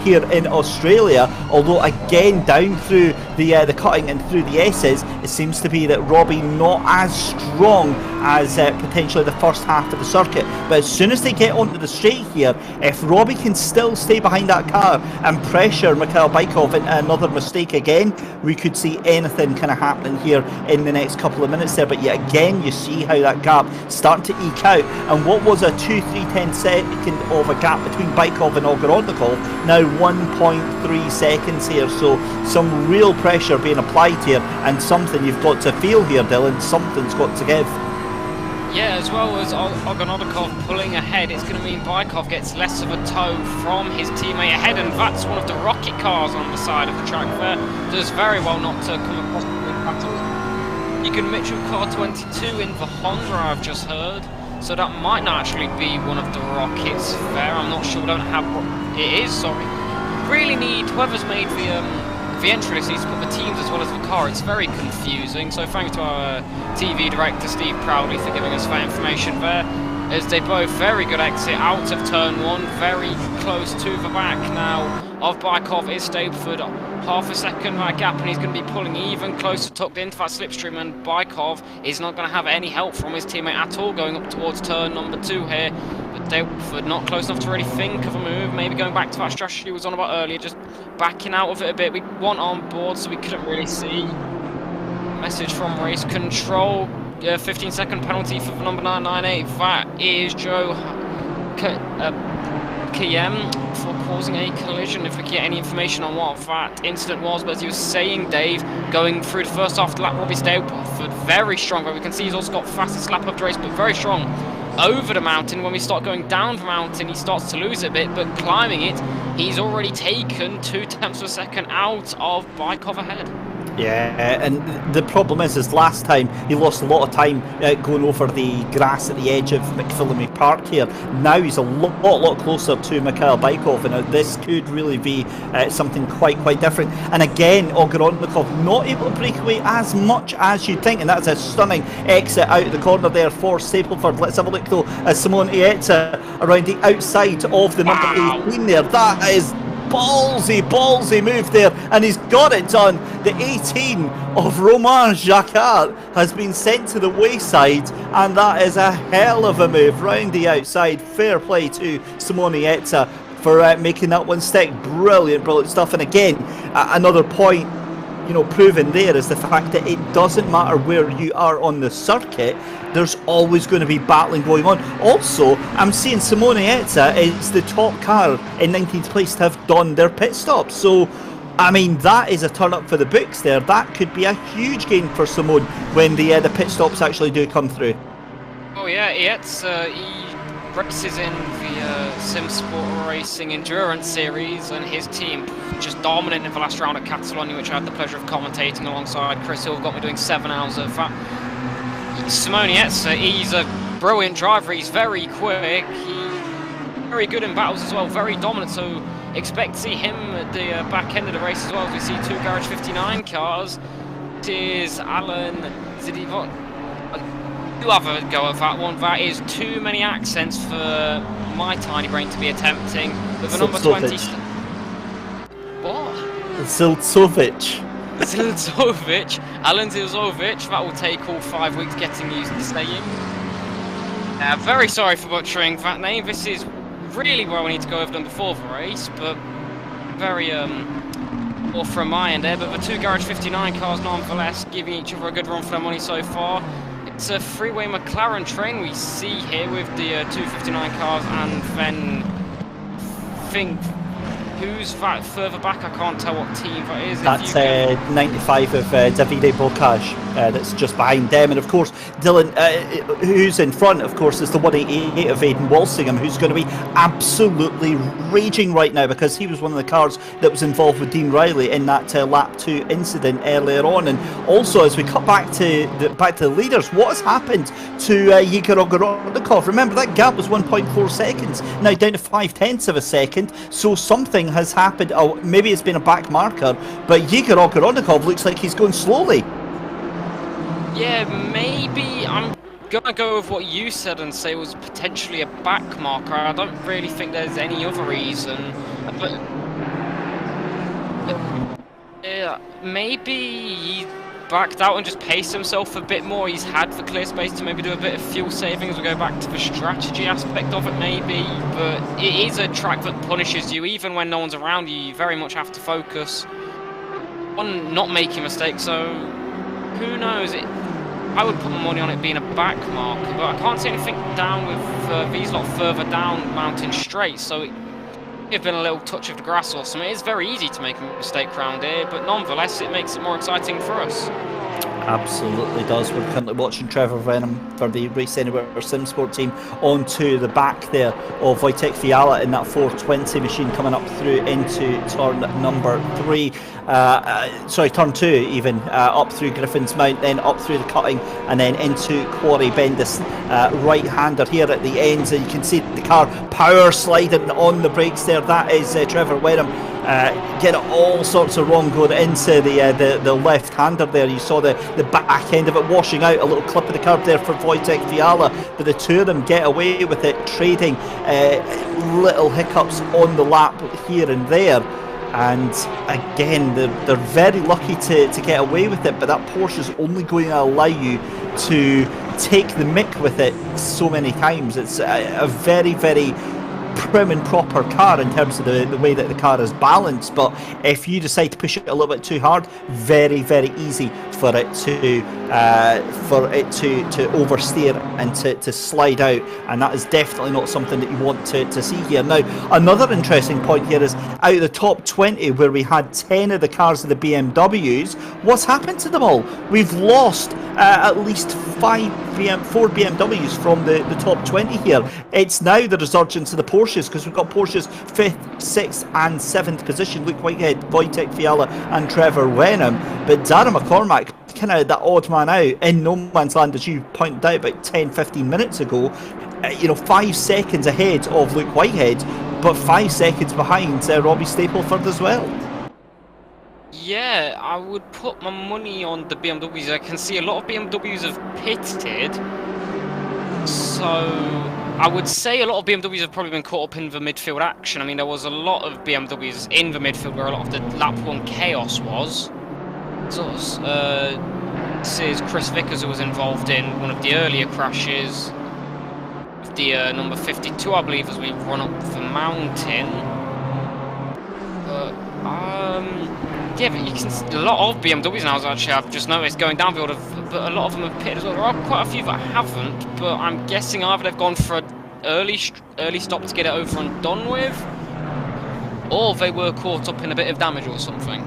here in Australia, although again down through the cutting and through the S's, it seems to be that Robbie not as strong as potentially the first half of the circuit. But as soon as they get onto the straight here, if Robbie can still stay behind that car and pressure Mikhail Bykov into another mistake again, we could see anything kind of happening here in the next couple of minutes there. But yet again, you see how that gap starting to eke out, and what was a 2-3 second of a gap between Bykov and Ogorodnikov, now 1.3 seconds here. So some real pressure being applied here, and something you've got to feel here, Dylan. Something's got to give. Yeah, as well as Ogorodnikov pulling ahead, it's going to mean Bykov gets less of a tow from his teammate ahead, and that's one of the rocket cars on the side of the track there. Does very well not to come across the battle. Egan Mitchell car 22 in the Honda, I've just heard, so that might not actually be one of the rockets there. I'm not sure, we don't have what it is, sorry. Really need, whoever's made the entry list needs to put the teams as well as the car. It's very confusing, so thanks to our TV director Steve Proudley for giving us that information there, as they both very good exit out of turn 1, very close to the back now of Bykov is Stapleford. Half a second that gap, and he's going to be pulling even closer, tucked into that slipstream, and Bykov is not going to have any help from his teammate at all going up towards turn number 2 here. But Stapleford not close enough to really think of a move, maybe going back to that strategy we was on about earlier, just backing out of it a bit. We weren't on board, so we couldn't really see. Message from race control, 15-second penalty for the number 998. That is Joe Kayem for causing a collision, if we can get any information on what that incident was. But as you were saying, Dave, going through the first half of the lap, Robbie Stapleford very strong, but we can see he's also got the fastest lap of the race, but very strong over the mountain. When we start going down the mountain, he starts to lose a bit, but climbing it, he's already taken 2/10 of a second out of Bykov ahead. Yeah, and the problem is last time he lost a lot of time going over the grass at the edge of McPhillamy Park here. Now he's a lot closer to Mikhail Bykov, and this could really be something quite different. And again, Ogorodnikov not able to break away as much as you'd think, and that's a stunning exit out of the corner there for Stapleford. Let's have a look though at Simone Iezza around the outside of the number 18 there. That is ballsy move there, and he's got it done. The 18 of Romain Jacquard has been sent to the wayside, and that is a hell of a move round the outside. Fair play to Simone Iezza for making that one stick. Brilliant stuff. And again, another point, you know, proven there is the fact that it doesn't matter where you are on the circuit, there's always going to be battling going on. Also, I'm seeing Simone Iezza is the top car in 19th place to have done their pit stop. So, I mean, that is a turn up for the books there. That could be a huge gain for Simone when the pit stops actually do come through. Oh yeah, Iezza, he races in the Simsport Racing Endurance Series, and his team just dominant in the last round at Catalonia, which I had the pleasure of commentating alongside Chris Hill. Got me doing 7 hours of that. Simone Iezza, he's a brilliant driver, he's very quick, he's very good in battles as well, very dominant, so expect to see him at the back end of the race as well, as we see 2 Garage 59 cars. It is Alan Zidivot. Do have a go at that one. That is too many accents for my tiny brain to be attempting. With the number 20... What? Ziltsovic. Zilzovic, Alan Zilzovic, that will take all 5 weeks getting used to saying. Very sorry for butchering that name. This is really where we need to go over them before the race, but very off from my end there. But the 2 Garage 59 cars nonetheless giving each other a good run for their money so far. It's a three-way McLaren train we see here with the 259 cars, and then Who's that further back? I can't tell what team that is. That's 95 of Davide Bocage that's just behind them. And of course, Dylan, who's in front, of course, is the 188 of Aidan Walsingham, who's going to be absolutely raging right now because he was one of the cars that was involved with Dean Riley in that lap 2 incident earlier on. And also, as we cut back to the leaders, what has happened to Igor Ogorodnikov? Remember, that gap was 1.4 seconds, now down to 0.5 of a second. So something has happened. Oh, maybe it's been a back marker, but Igor Ogorodnikov looks like he's going slowly. Yeah, maybe. I'm gonna go with what you said and say it was potentially a back marker. I don't really think there's any other reason, but maybe he backed out and just paced himself a bit more. He's had the clear space to maybe do a bit of fuel savings. We'll go back to the strategy aspect of it maybe, but it is a track that punishes you. Even when no one's around you, you very much have to focus on not making mistakes, so who knows? I would put my money on it being a back marker, but I can't see anything down with these lot further down Mountain Straight, so it may have been a little touch of the grass or something. It is very easy to make a mistake around here, but nonetheless it makes it more exciting for us. Absolutely does. We're currently watching Trevor Venom for the Race Anywhere Simsport team onto the back there of Wojtek Fiala in that 420 machine coming up through into turn number 3. Turn 2 even, up through Griffin's Mount, then up through the cutting and then into Quarry Bend. This right-hander here at the ends, and you can see the car power sliding on the brakes there. That is Trevor Wenham getting all sorts of wrong going into the left-hander there. You saw the back end of it washing out, a little clip of the curb there for Wojtek Fiala, but the two of them get away with it, trading little hiccups on the lap here and there. And again, they're very lucky to get away with it, but that Porsche is only going to allow you to take the mick with it so many times. It's a very, very prim and proper car in terms of the way that the car is balanced, but if you decide to push it a little bit too hard, very, very easy for it to oversteer and to slide out, and that is definitely not something that you want to see here. Now, another interesting point here is out of the top 20, where we had 10 of the cars of the BMWs, what's happened to them all? We've lost at least 4 BMWs from the top 20 here. It's now the resurgence of the Porsches, because we've got Porsches 5th, 6th and 7th position. Luke Whitehead, Wojtek Fiala and Trevor Wenham, but Darren McCormack, kind of that odd man out in no man's land, as you pointed out about 10-15 minutes ago, 5 seconds ahead of Luke Whitehead, but 5 seconds behind Robbie Stapleford as well. Yeah, I would put my money on the BMWs. I can see a lot of BMWs have pitted, so I would say a lot of BMWs have probably been caught up in the midfield action. I mean, there was a lot of BMWs in the midfield where a lot of the lap 1 chaos was. So this is Chris Vickers, who was involved in one of the earlier crashes, the number 52, I believe, as we run up the mountain. Yeah, but you can see a lot of BMWs now, actually, I've just noticed going down the order, but a lot of them have pitted as well. There are quite a few that haven't, but I'm guessing either they've gone for an early stop to get it over and done with, or they were caught up in a bit of damage or something.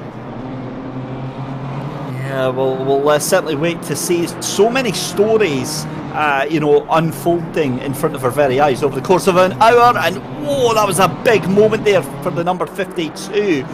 Yeah, we'll certainly wait to see. So many stories, unfolding in front of our very eyes over the course of an hour, and whoa, that was a big moment there for the number 52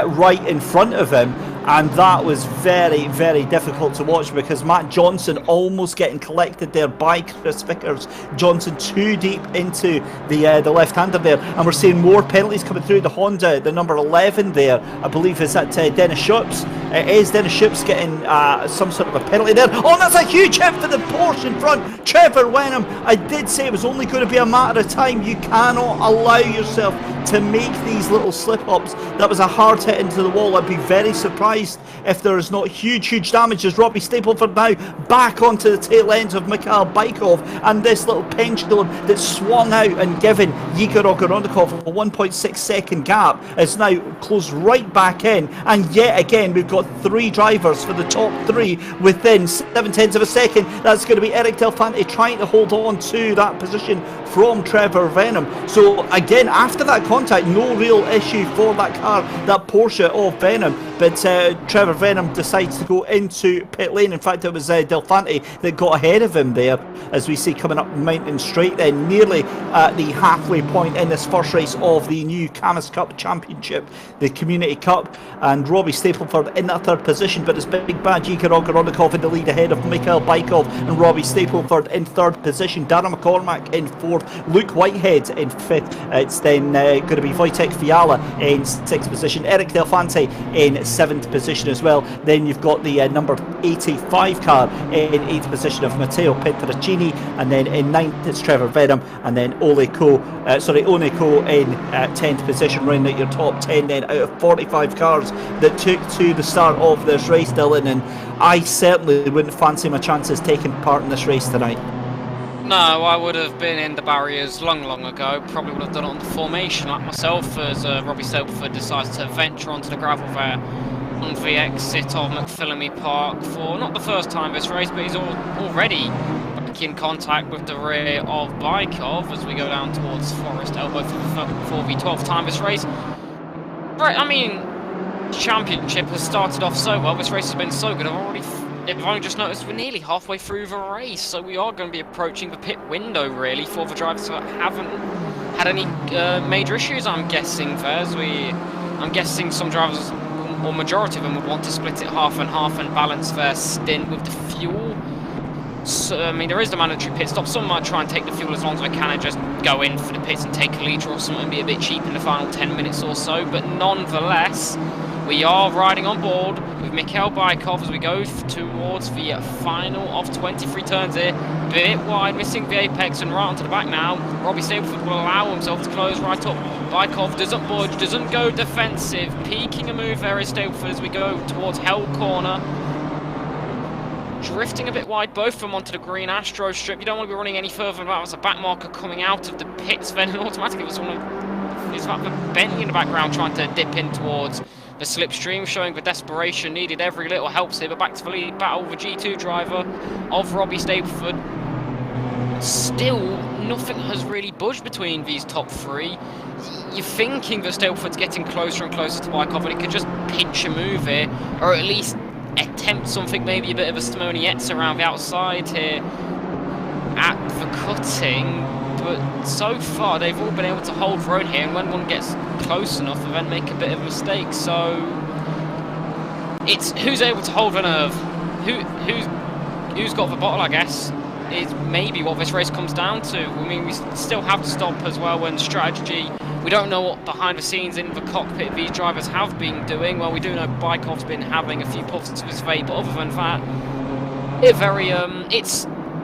right in front of him, and that was very, very difficult to watch because Matt Johnson almost getting collected there by Chris Vickers. Johnson too deep into the left-hander there, and we're seeing more penalties coming through. The Honda, the number 11 there, I believe is that Dennis Schupps. It is Dennis Schupps getting some sort of a penalty there. Oh, that's a huge hit for the Porsche in front. Trevor Wenham, I did say it was only going to be a matter of time. You cannot allow yourself to make these little slip-ups. That was a hard hit into the wall. I'd be very surprised surprised if there is not huge damage as Robbie Stapleford now back onto the tail ends of Mikhail Bykov, and this little pendulum that swung out and given Igor Ogorodnikov a 1.6 second gap is now closed right back in, and yet again we've got 3 drivers for the top 3 within 7/10 of a second. That's going to be Eric Delfante trying to hold on to that position from Trevor Venom. So again, after that contact, no real issue for that car, that Porsche of Venom, but Trevor Venom decides to go into pit lane. In fact, it was Delfante that got ahead of him there, as we see coming up Mountain Straight then, nearly at the halfway point in this first race of the new Cammus Cup Championship, the Community Cup, and Robbie Stapleford in that 3rd position, but it's big bad Igor Ogorodnikov in the lead ahead of Mikhail Bykov and Robbie Stapleford in 3rd position, Darren McCormack in 4th, Luke Whitehead in 5th, it's then going to be Wojtek Fiala in 6th position, Eric Delfante in 7th position as well. Then you've got the number 85 car in 8th position of Matteo Petracini, and then in 9th it's Trevor Venom, and then Oneko in 10th position, rounding out your top 10 then out of 45 cars that took to the start of this race, Dylan, and I certainly wouldn't fancy my chances taking part in this race tonight. No, I would have been in the barriers long ago. Probably would have done it on the formation like myself, as Robbie Stapleford decides to venture onto the gravel there on the exit of McPhillamy Park for not the first time this race, but he's already back in contact with the rear of Bykov as we go down towards Forest Elbow for the 12th time this race. Right, I mean, Championship has started off so well. This race has been so good. I've only just noticed we're nearly halfway through the race, so we are going to be approaching the pit window really for the drivers that haven't had any major issues, I'm guessing, I'm guessing some drivers, or majority of them, would want to split it half and half and balance their stint with the fuel. So, I mean, there is the mandatory pit stop. Some might try and take the fuel as long as they can and just go in for the pits and take a litre or something and be a bit cheap in the final 10 minutes or so, but nonetheless, we are riding on board with Mikhail Bykov as we go towards the final of 23 turns here. Bit wide, missing the apex and right onto the back now. Robbie Stapleford will allow himself to close right up. Bykov doesn't budge, doesn't go defensive. Peaking a move there is Stapleford as we go towards Hell Corner. Drifting a bit wide, both of them onto the green Astro strip. You don't want to be running any further than that. There's a back marker coming out of the pits then, and automatically it was one of... It's like the Bentley in the background trying to dip in towards the slipstream, showing the desperation needed. Every little helps here, but back to the lead battle, the G2 driver of Robbie Stapleford. Still, nothing has really budged between these top 3. You're thinking that Stapleford's getting closer and closer to Bykov, and he could just pinch a move here, or at least attempt something, maybe a bit of a Simonietz around the outside here at the cutting. But so far they've all been able to hold their own here, and when one gets close enough they then make a bit of a mistake. So it's who's able to hold the nerve, who's got the bottle, I guess, is maybe what this race comes down to. I mean, we still have to stop as well when strategy. We don't know what behind the scenes in the cockpit these drivers have been doing. Well, we do know Bykov's been having a few puffs to his fate, but other than that,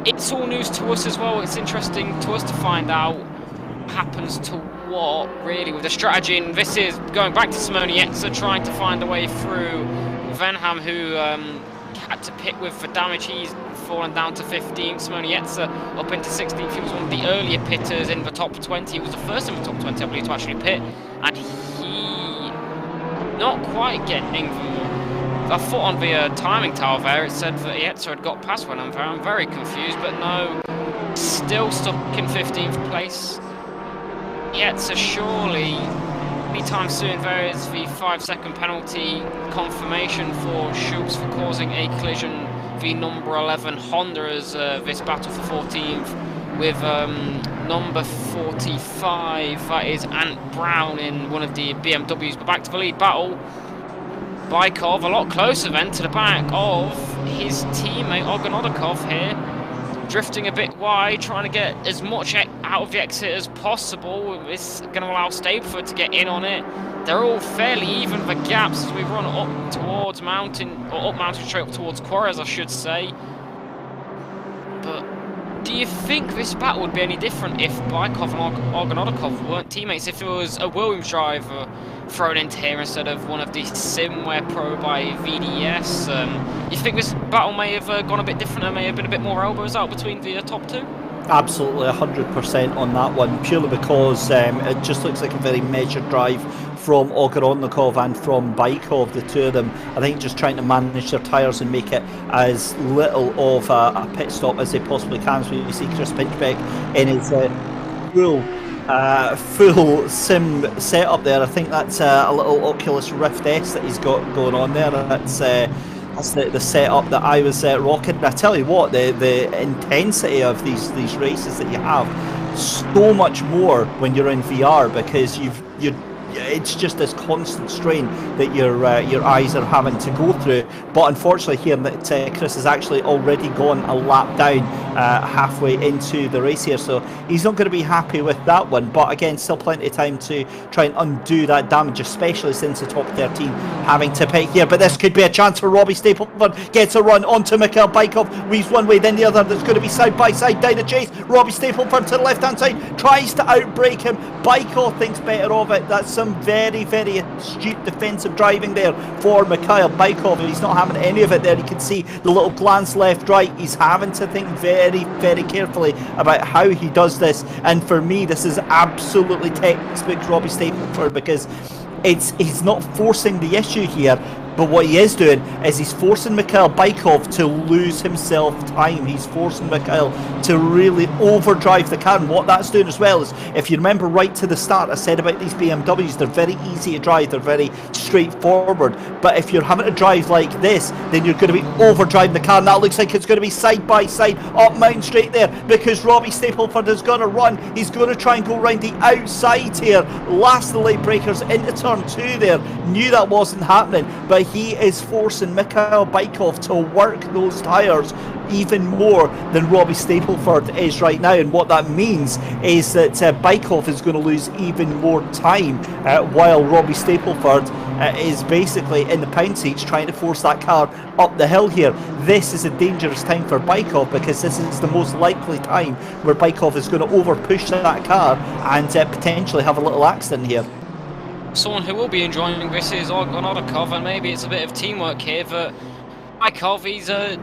it's all news to us as well. It's interesting to us to find out what happens to what, really, with the strategy. And this is going back to Simonietz trying to find a way through Venham, who had to pit with the damage. He's fallen down to 15th. Simonietz up into 16th. He was one of the earlier pitters in the top 20. He was the first in the top 20, I believe, to actually pit. And he not quite getting a foot on the timing tower there. It said that Ietzer had got past one. I'm very confused, but no, still stuck in 15th place. Ietzer surely anytime soon. There is the 5-second penalty confirmation for Schultz for causing a collision. The number 11 Honda as this battle for 14th with number 45. That is Ant Brown in one of the BMWs. But back to the lead battle. Bykov a lot closer then to the back of his teammate Ogorodnikov here, drifting a bit wide, trying to get as much out of the exit as possible. It's going to allow Stapleford to get in on it. They're all fairly even, the gaps, as we run up towards Mountain, or up Mountain straight up towards Quarries, I should say. But do you think this battle would be any different if Bykov and Ogorodnikov weren't teammates? If it was a Williams driver thrown into here instead of one of the Simware Pro by VDS. You think this battle may have gone a bit different and may have been a bit more elbows out between the top two? Absolutely 100% on that one, purely because it just looks like a very measured drive from Ogorodnikov and from Bykov, the two of them. I think just trying to manage their tyres and make it as little of a pit stop as they possibly can. So you see Chris Pinchbeck in his full sim setup there. I think that's a little Oculus Rift S that he's got going on there. That's the setup that I was rocking. And I tell you what, the intensity of these races that you have, so much more when you're in VR, because it's just this constant strain that your eyes are having to go through. But unfortunately here, Chris has actually already gone a lap down halfway into the race here, so he's not going to be happy with that one. But again, still plenty of time to try and undo that damage, especially since the top 13 having to pit here. But this could be a chance for Robbie Stapleford. Gets a run onto Mikhail Bykov, weaves one way then the other. There's going to be side by side down the chase. Robbie Stapleford to the left hand side, tries to outbrake him. Bykov thinks better of it. That's some very, very astute defensive driving there for Mikhail Bykov. He's not having any of it there. You can see the little glance left, right. He's having to think very, very carefully about how he does this. And for me, this is absolutely textbook Robbie Stapleford, because he's not forcing the issue here. But what he is doing is he's forcing Mikhail Bykov to lose himself time. He's forcing Mikhail to really overdrive the car. And what that's doing as well is, if you remember right to the start, I said about these BMWs, they're very easy to drive, they're very straightforward. But if you're having to drive like this, then you're going to be overdriving the car. And that looks like it's going to be side by side up Mountain Straight there, because Robbie Stapleford is going to run. He's going to try and go round the outside here. Last the late breakers into turn 2 there. Knew that wasn't happening, but he is forcing Mikhail Bykov to work those tyres even more than Robbie Stapleford is right now. And what that means is that Bykov is going to lose even more time, while Robbie Stapleford is basically in the pound seats trying to force that car up the hill here. This is a dangerous time for Bykov, because this is the most likely time where Bykov is going to over push that car and potentially have a little accident here. Someone who will be enjoying this is Ogorodnikov, and maybe it's a bit of teamwork here, but Bykov, he's I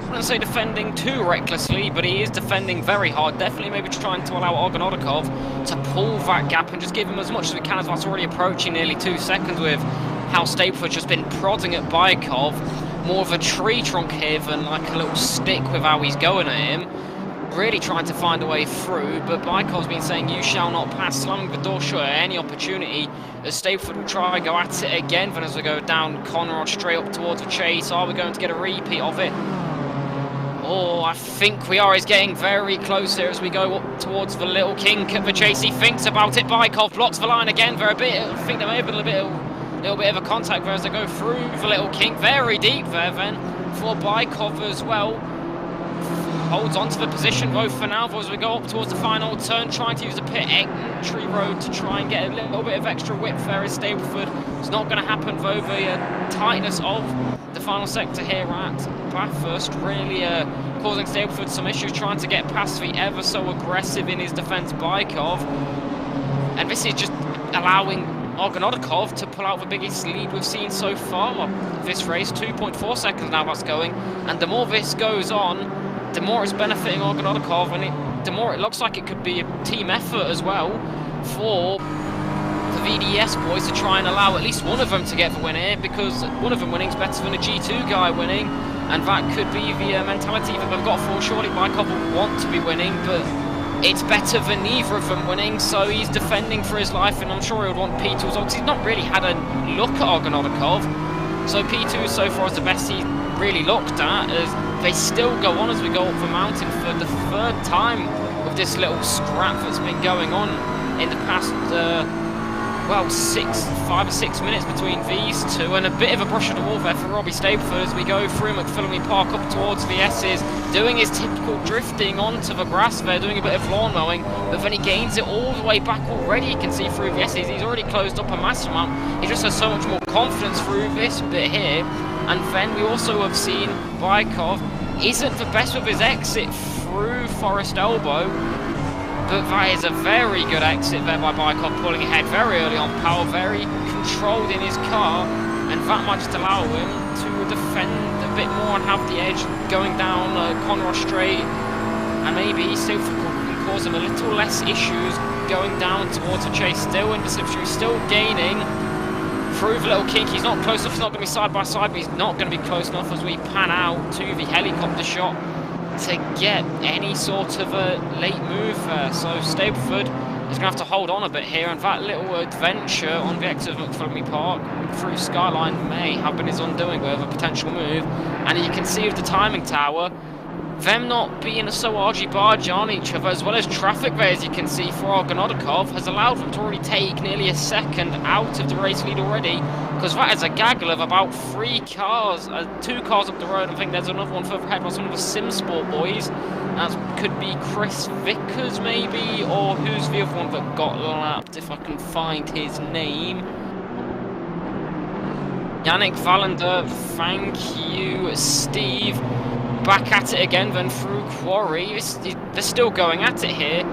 wouldn't say defending too recklessly, but he is defending very hard. Definitely maybe trying to allow Ogorodnikov to pull that gap and just give him as much as we can, as that's already approaching nearly 2 seconds with how Stapleford's just been prodding at Bykov. More of a tree trunk here than like a little stick with how he's going at him. Really trying to find a way through, but Bykov's been saying you shall not pass, slamming the door shut at any opportunity, as Stapleford will try and go at it again. Then as we go down Conrad straight up towards the chase, are we going to get a repeat of it? Oh, I think we are. He's getting very close here as we go up towards the Little King at the chase. He thinks about it. Bykov blocks the line again for a bit. I think there may have been a little bit of a contact there as they go through the Little King. Very deep there then for Bykov as well. Holds on to the position though for now, as we go up towards the final turn, trying to use the pit entry road to try and get a little bit of extra width there as Stapleford. It's not going to happen though. The tightness of the final sector here at Bathurst really causing Stapleford some issues, trying to get past the ever so aggressive in his defence Bykov. And this is just allowing Ogorodnikov to pull out the biggest lead we've seen so far this race. 2.4 seconds now that's going, and the more this goes on, the more it's benefiting Ogorodnikov, and the more it looks like it could be a team effort as well for the VDS boys to try and allow at least one of them to get the win here, because one of them winning is better than a G2 guy winning, and that could be the mentality that they've got for. Surely Bykov will want to be winning, but it's better than neither of them winning, so he's defending for his life, and I'm sure he would want P2 as well, because he's not really had a look at Ogorodnikov. So P2 so far is the best he's really looked at, as they still go on as we go up the mountain for the 3rd time with this little scrap that's been going on in the past, well, 5 or 6 minutes between these two, and a bit of a brush of the wall there for Robbie Stapleford as we go through McPhillamy Park up towards the S's, doing his typical drifting onto the grass there, doing a bit of lawn mowing, but then he gains it all the way back already. You can see through the S's, he's already closed up a massive amount. He just has so much more confidence through this bit here. And then we also have seen Bykov isn't the best with his exit through Forest Elbow, but that is a very good exit there by Bykov, pulling ahead very early on power, very controlled in his car, and that might just allow him to defend a bit more and have the edge going down Conrod Straight, and maybe Simsport can cause him a little less issues going down towards a chase. Still in the slipstream, still gaining through the little kink. He's not close enough, he's not going to be side by side, but he's not going to be close enough as we pan out to the helicopter shot to get any sort of a late move there. So Stableford is going to have to hold on a bit here, and that little adventure on the exit of McPhillamy Park through Skyline may have been his undoing with a potential move. And you can see with the timing tower, them not being so argy-bargy on each other, as well as traffic there, as you can see, for Argonodikov, has allowed them to already take nearly a second out of the race lead already, because that is a gaggle of about 3 cars, 2 cars up the road. I think there's another one further ahead by some of the Simsport boys. That could be Chris Vickers, maybe, or who's the other one that got lapped, if I can find his name. Yannick Valander, thank you, Steve. Back at it again, then through Quarry. They're still going at it here.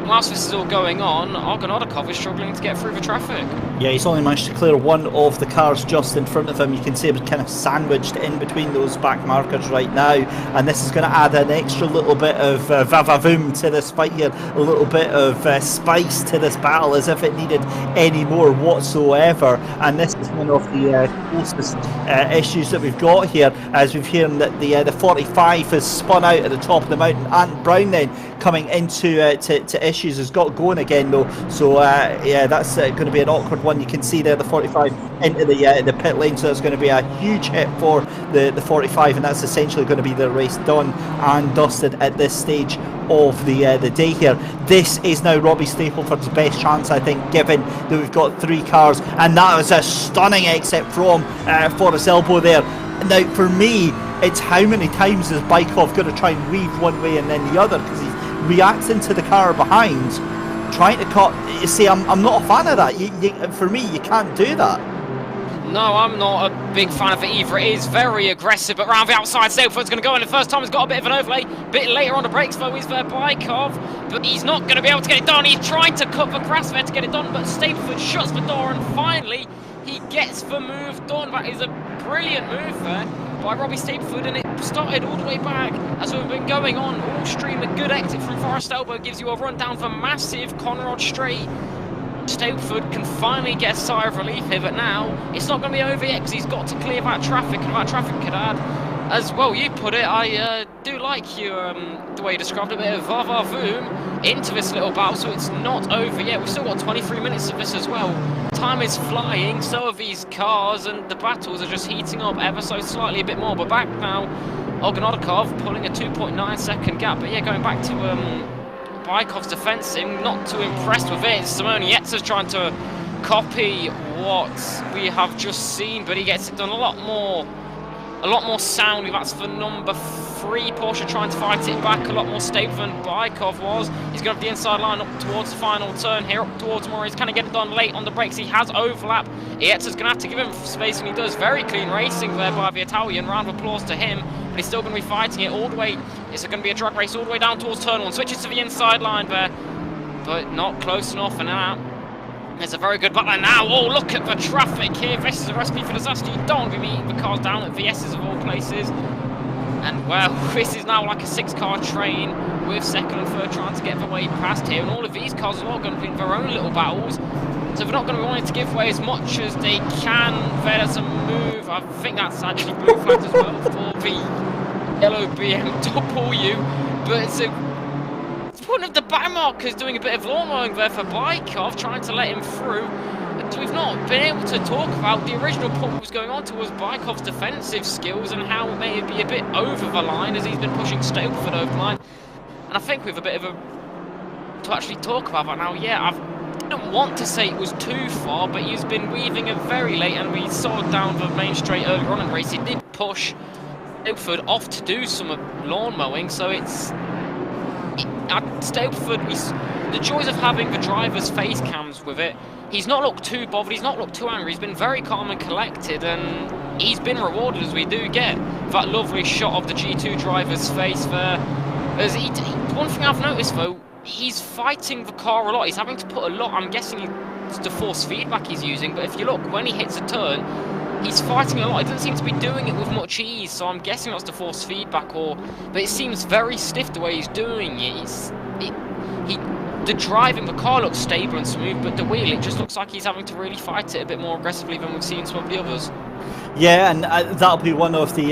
Whilst this is all going on, Argonodikov is struggling to get through the traffic. Yeah, he's only managed to clear one of the cars just in front of him. You can see it was kind of sandwiched in between those back markers right now, and this is going to add an extra little bit of vavavoom to this fight here, a little bit of spice to this battle, as if it needed any more whatsoever. And this is one of the closest issues that we've got here, as we've heard that the 45 has spun out at the top of the mountain. Ant Brown then coming into to issues has got going again though, so yeah, that's going to be an awkward one. You can see there the 45 into the pit lane, so that's going to be a huge hit for the 45, and that's essentially going to be the race done and dusted at this stage of the day here. This is now Robbie Stapleford's best chance, I think, given that we've got 3 cars, and that was a stunning exit from Forest Elbow there. Now for me, it's how many times is Bykov going to try and weave one way and then the other, because he's reacting to the car behind, trying to cut. You see, I'm not a fan of that. For me, you can't do that. No, I'm not a big fan of it either. It is very aggressive, but round the outside, Stapleford's going to go in. The first time he's got a bit of an overlay. A bit later on the brakes, though, he's there, Bykov, but he's not going to be able to get it done. He's trying to cut the grass there to get it done, but Stapleford shuts the door, and finally, he gets the move done. That is a brilliant move there by Robbie Stapleford, and it started all the way back as we've been going on all stream. A good exit from Forest Elbow gives you a run down for massive Conrod Straight. Stapleford can finally get a sigh of relief here, but now it's not going to be over yet, because he's got to clear that traffic, and that traffic could add, as well you put it, I do like you, the way you described it, a bit of vavavoom into this little battle, so it's not over yet. We've still got 23 minutes of this as well. Time is flying, so are these cars, and the battles are just heating up ever so slightly a bit more. But back now, Argonodikov pulling a 2.9 second gap, but yeah, going back to Bykov's defence, I'm not too impressed with it. Simone Yetza's trying to copy what we have just seen, but he gets it done a lot more soundly. That's for number 3, Porsche trying to fight it back a lot more stable than Bykov was. He's going to have the inside line up towards the final turn here, up towards Morris. Can he get it done late on the brakes? He has overlap. Yetza's going to have to give him space, and he does. Very clean racing there by the Italian. Round of applause to him, but he's still going to be fighting it all the way. It's going to be a drag race all the way down towards turn 1. Switches to the inside line there, but not close enough, and now there's a very good battle now. Oh, look at the traffic here. This is a recipe for disaster. You don't want to be meeting the cars down at VS's of all places. And, well, this is now like a 6-car train with second and third trying to get their way past here. And all of these cars are all going to be in their own little battles. So they're not going to be wanting to give away as much as they can. There's a move. I think that's actually blue flagged as well for the yellow BMW. But it's one of the back markers doing a bit of lawn mowing there for Bykov, trying to let him through. So we've not been able to talk about the original point that was going on towards Bykov's defensive skills and how it may be a bit over the line as he's been pushing Stapleford over the line. And I think with a bit of to actually talk about that now, yeah, I don't want to say it was too far, but he's been weaving it very late, and we saw down the main straight earlier on in the race. He did push Stapleford off to do some lawn mowing, so it's at Stapleford, the joys of having the driver's face cams with it. He's not looked too bothered, he's not looked too angry, he's been very calm and collected, and he's been rewarded as we do get that lovely shot of the G2 driver's face there. As one thing I've noticed though, he's fighting the car a lot, he's having to put a lot, I'm guessing it's the force feedback he's using, but if you look, when he hits a turn, he's fighting a lot. He doesn't seem to be doing it with much ease, so I'm guessing that's the force feedback, but it seems very stiff the way he's doing it. The car looks stable and smooth, but the wheel, it just looks like he's having to really fight it a bit more aggressively than we've seen some of the others. Yeah, and that'll be one of the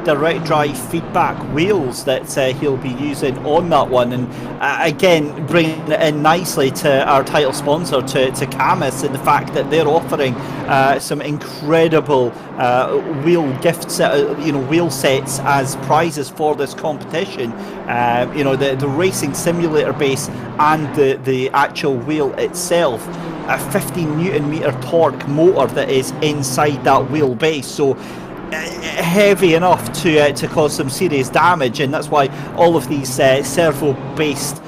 direct drive feedback wheels that he'll be using on that one. And again, bringing it in nicely to our title sponsor, to Cammus, and the fact that they're offering some incredible wheel gifts, wheel sets as prizes for this competition. The racing simulator base and the actual wheel itself. A 15 Newton meter torque motor that is inside that wheel base, so heavy enough to cause some serious damage, and that's why all of these servo based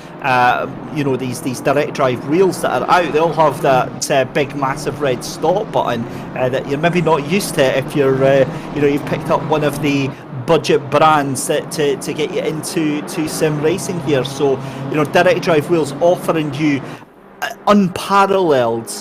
these direct drive wheels that are out, they all have that big massive red stop button that you're maybe not used to if you've picked up one of the budget brands to get you into sim racing here. So direct drive wheels offering you unparalleled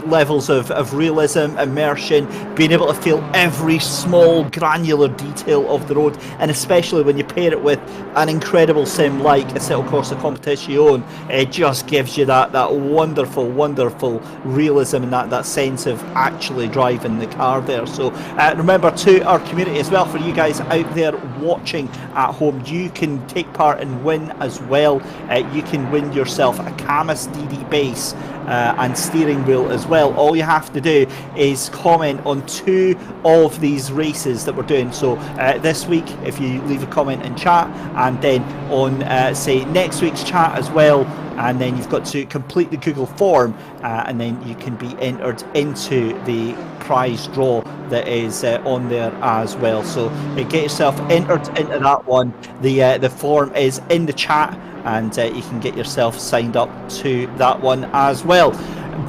levels of realism, immersion, being able to feel every small granular detail of the road, and especially when you pair it with an incredible sim like Assetto Corsa Competizione, it just gives you that wonderful realism and that sense of actually driving the car there. So remember, to our community as well, for you guys out there watching at home, you can take part and win as well. You can win yourself a Cammus DD Base and steering wheel as well. All you have to do is comment on 2 of these races that we're doing. So this week, if you leave a comment in chat, and then on say next week's chat as well, and then you've got to complete the Google form, and then you can be entered into the prize draw that is on there as well. So get yourself entered into that one. The form is in the chat, and you can get yourself signed up to that one as well.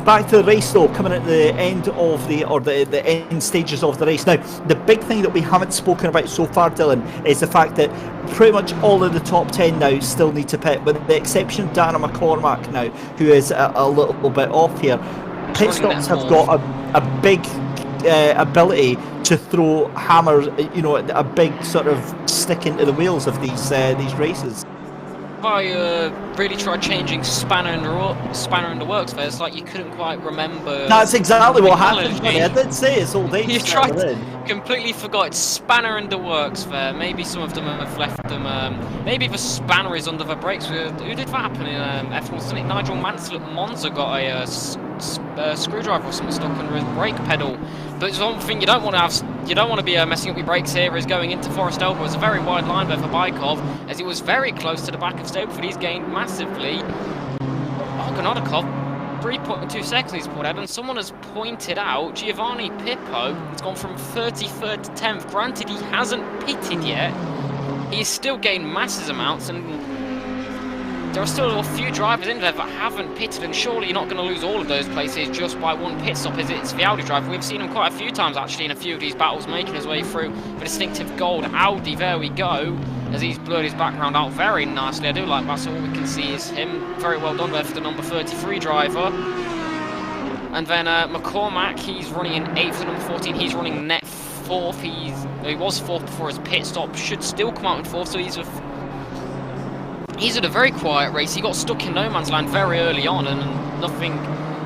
Back to the race though, coming at the end of the end stages of the race. Now, the big thing that we haven't spoken about so far, Dylan, is the fact that pretty much all of the top 10 now still need to pit, with the exception of Dana McCormack now, who is a little bit off here. Pit stops have got a big ability to throw hammers, a big sort of stick into the wheels of these races. I really tried changing spanner in the works there. It's like you couldn't quite remember. That's exactly what happened. I did say it's all day. You completely forgot it's spanner in the works there. Maybe some of them have left them. Maybe the spanner is under the brakes. Who did that happen in F1? Wasn't it Nigel Mansell at Monza got a screwdriver or something stuck under his brake pedal? But it's one thing you don't want to have. You don't want to be messing up your brakes here. Is going into Forest Elbow. It's a very wide line there for Bykov, as he was very close to the back of Stableford. He's gained massively. Ogononikov, 3.2 seconds he's pulled out, and someone has pointed out Giovanni Pippo has gone from 33rd to 10th. Granted, he hasn't pitted yet. He's still gained massive amounts, and there are still a few drivers in there that haven't pitted, and surely you're not going to lose all of those places just by one pit stop. It's the Audi driver. We've seen him quite a few times actually in a few of these battles, making his way through the distinctive gold Audi. There we go, as he's blurred his background out very nicely. I do like that, so all we can see is him. Very well done there for the number 33 driver. And then McCormack, he's running in 8th for number 14. He's running net 4th. He was 4th before his pit stop. Should still come out in 4th, so he's at a very quiet race. He got stuck in no man's land very early on, and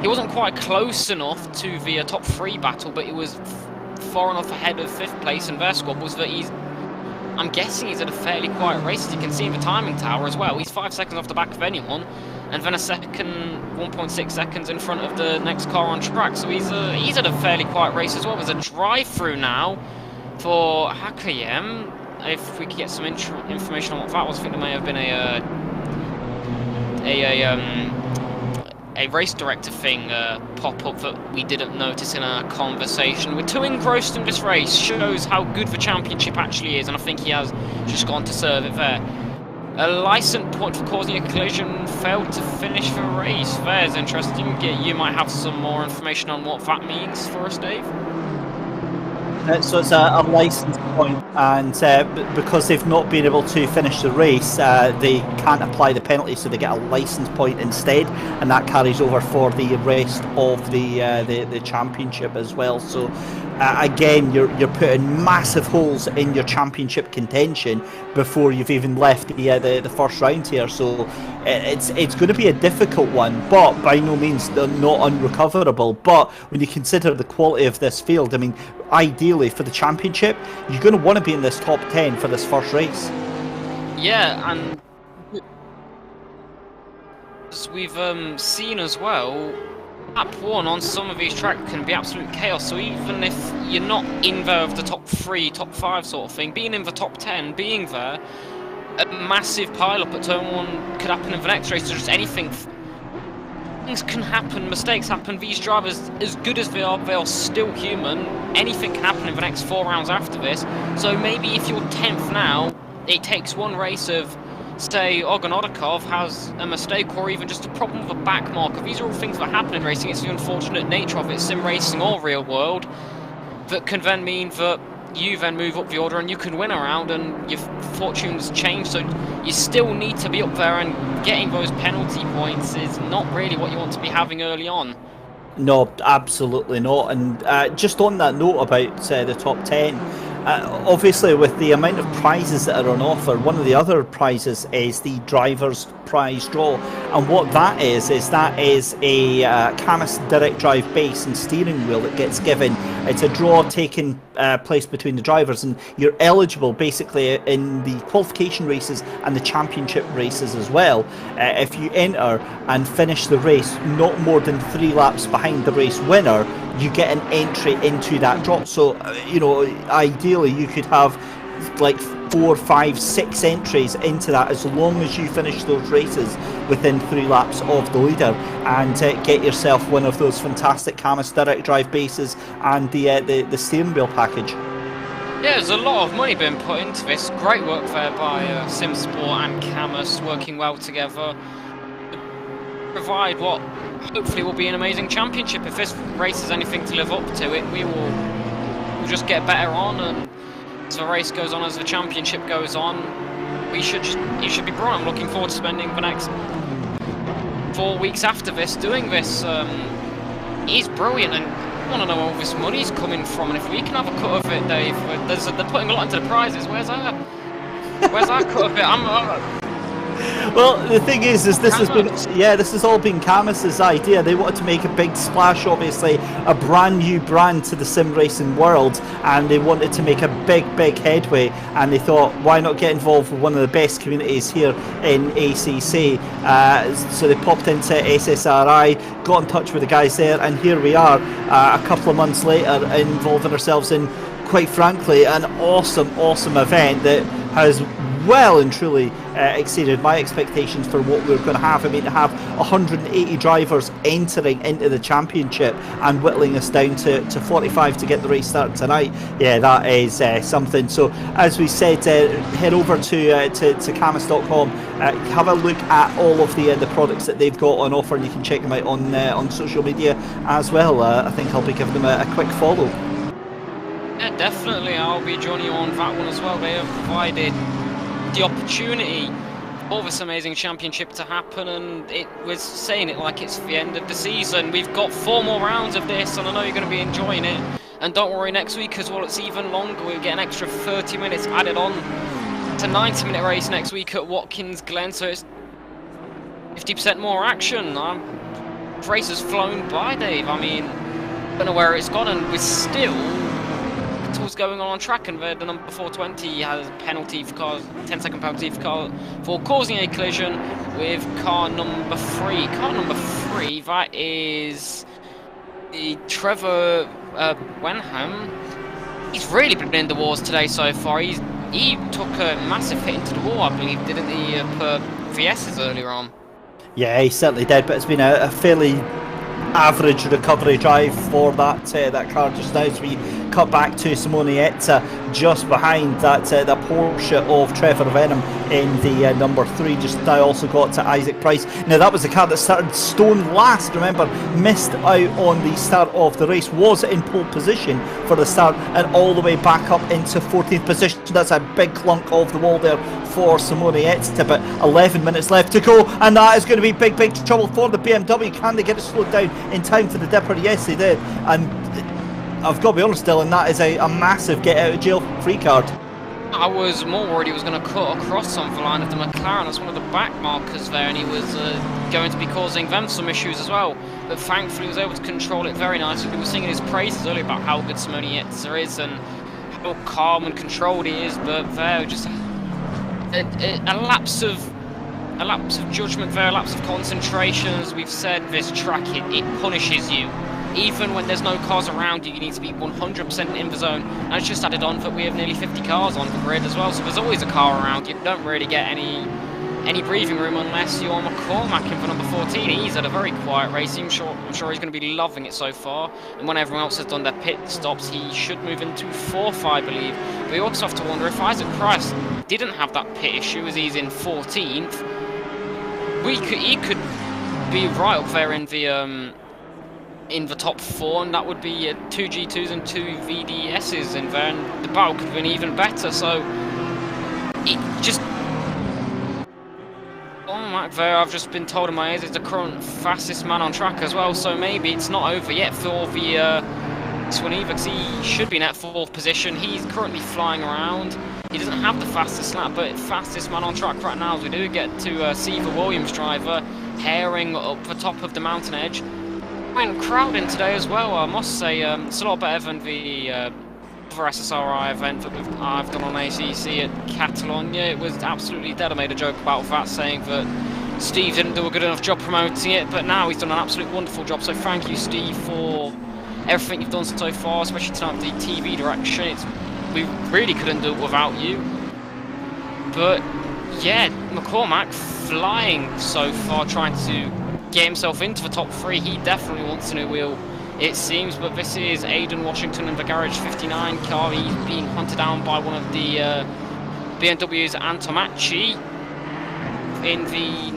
he wasn't quite close enough to the top 3 battle, but it was far enough ahead of 5th place, and their squad was that I'm guessing he's at a fairly quiet race, as you can see in the timing tower as well. He's 5 seconds off the back of anyone, and then a second, 1.6 seconds in front of the next car on track. So he's at a fairly quiet race as well. There's a drive-through now for Hakayem. If we could get some information on what that was, I think there may have been a race director thing pop up that we didn't notice in our conversation. We're too engrossed in this race. Shows how good the championship actually is, and I think he has just gone to serve it there. A license point for causing a collision, failed to finish the race. There's interesting. You might have some more information on what that means for us, Dave. So it's a license point and because they've not been able to finish the race, they can't apply the penalty, so they get a licence point instead, and that carries over for the rest of the championship as well. So again, you're putting massive holes in your championship contention before you've even left the first round here. So it's going to be a difficult one, but by no means they're not unrecoverable. But when you consider the quality of this field, I mean, ideally for the championship, you're going to want to be in this top 10 for this first race. Yeah, and as we've seen as well, lap 1 on some of these tracks can be absolute chaos. So even if you're not in there of the top 3, top 5 sort of thing, being in the top 10, being there, a massive pile-up at turn 1 could happen in the next race. So just anything. Things can happen, mistakes happen. These drivers, as good as they are still human. Anything can happen in the next 4 rounds after this. So maybe if you're 10th now, it takes one race of, say, Ogonodikov has a mistake or even just a problem with a back marker. These are all things that happen in racing. It's the unfortunate nature of it, sim racing or real world, that can then mean that you then move up the order and you can win a round and your fortunes change. So you still need to be up there, and getting those penalty points is not really what you want to be having early on. No, absolutely not. And just on that note about the top 10, obviously with the amount of prizes that are on offer, one of the other prizes is the driver's prize draw, and what that is a Cammus direct drive base and steering wheel that gets given. It's a draw taking place between the drivers, and you're eligible basically in the qualification races and the championship races as well. If you enter and finish the race not more than 3 laps behind the race winner, you get an entry into that draw. So you know, ideally you could have like 4, 5, 6 entries into that, as long as you finish those races within 3 laps of the leader, and get yourself one of those fantastic Cammus direct drive bases and the steering wheel package. Yeah, there's a lot of money being put into this. Great work there by Simsport and Cammus, working well together to provide what hopefully will be an amazing championship. If this race has anything to live up to it, we'll just get better on, and as the race goes on, as the championship goes on, it should be brilliant. I'm looking forward to spending the next 4 weeks after this doing this. It's brilliant, and I want to know where all this money's coming from, and if we can have a cut of it, Dave. They're putting a lot into the prizes. Where's our cut of it? Well, the thing is this has all been Cammus's idea. They wanted to make a big splash, obviously, a brand new brand to the sim racing world, and they wanted to make a big headway, and they thought, why not get involved with one of the best communities here in ACC? So they popped into SSRI, got in touch with the guys there, and here we are a couple of months later, involving ourselves in, quite frankly, an awesome event that has well and truly exceeded my expectations for what we're going to have. I mean, to have 180 drivers entering into the championship and whittling us down to 45 to get the race started tonight, yeah, that is something. So as we said, head over to Cammus.com, have a look at all of the products that they've got on offer, and you can check them out on social media as well. I think I'll be giving them a quick follow. Yeah, definitely, I'll be joining you on that one as well. They have provided the opportunity for this amazing championship to happen, and it was saying it like it's the end of the season. We've got 4 more rounds of this, and I know you're going to be enjoying it. And don't worry, next week as well, it's even longer. We'll get an extra 30 minutes added on to 90-minute race next week at Watkins Glen, so it's 50% more action. The race has flown by, Dave. I mean, I don't know where it's gone, and we're still what's going on track, and the number 420 has a penalty for cars, 10-second penalty for causing a collision with car number 3. Car number 3, that is the Trevor Wenham. He's really been in the wars today so far. He took a massive hit into the wall, I believe, didn't he, per VS's earlier on? Yeah, he certainly did, but it's been a fairly average recovery drive for that car just now, as we cut back to Simonietta just behind that the Porsche of Trevor Venom in the number 3. Just now also got to Isaac Price. Now that was the car that started stone last. Remember, missed out on the start of the race, was in pole position for the start and all the way back up into 14th position. That's a big clunk off the wall there for Simonietta, but 11 minutes left to go, and that is going to be big trouble for the BMW. Can they get it slowed down in time for the Dipper? Yes, they did, and I've got to be honest, Dylan, that is a massive get out of jail free card. I was more worried he was going to cut across on the line of the McLaren. That's one of the back markers there, and he was going to be causing them some issues as well. But thankfully he was able to control it very nicely. We were singing his praises earlier about how good Simonietta is and how calm and controlled he is, but there just a lapse of judgment there, a lapse of concentration. As we've said, this track, it punishes you. Even when there's no cars around you, you need to be 100% in the zone. And it's just added on that we have nearly 50 cars on the grid as well, so there's always a car around. You don't really get any breathing room unless you're McCormack in for number 14. He's had a very quiet race. I'm sure he's going to be loving it so far. And when everyone else has done their pit stops, he should move into 4th, I believe. But we also have to wonder if Isaac Price didn't have that pit issue as he's in 14th. He could be right up there in the top 4, and that would be 2 G2s and 2 VDSs in there, and the battle could have been even better. So it just... there, I've just been told in my ears, is the current fastest man on track as well, so maybe it's not over yet for the Swineva, because he should be in that 4th position. He's currently flying around. He doesn't have the fastest lap, but fastest man on track right now, as we do get to see the Williams driver herring up the top of the mountain edge. And crowding today as well, I must say. It's a lot better than the other SSRI event that I've done on ACC at Catalonia. It was absolutely dead. I made a joke about that, saying that Steve didn't do a good enough job promoting it, but now he's done an absolute wonderful job. So thank you, Steve, for everything you've done so far, especially tonight with the TV direction. We really couldn't do it without you. But yeah, McCormack flying so far, trying to get himself into the top 3. He definitely wants a new wheel, it seems. But this is Aidan Washington in the Garage 59 car. He's being hunted down by one of the BMW's Antomacci in the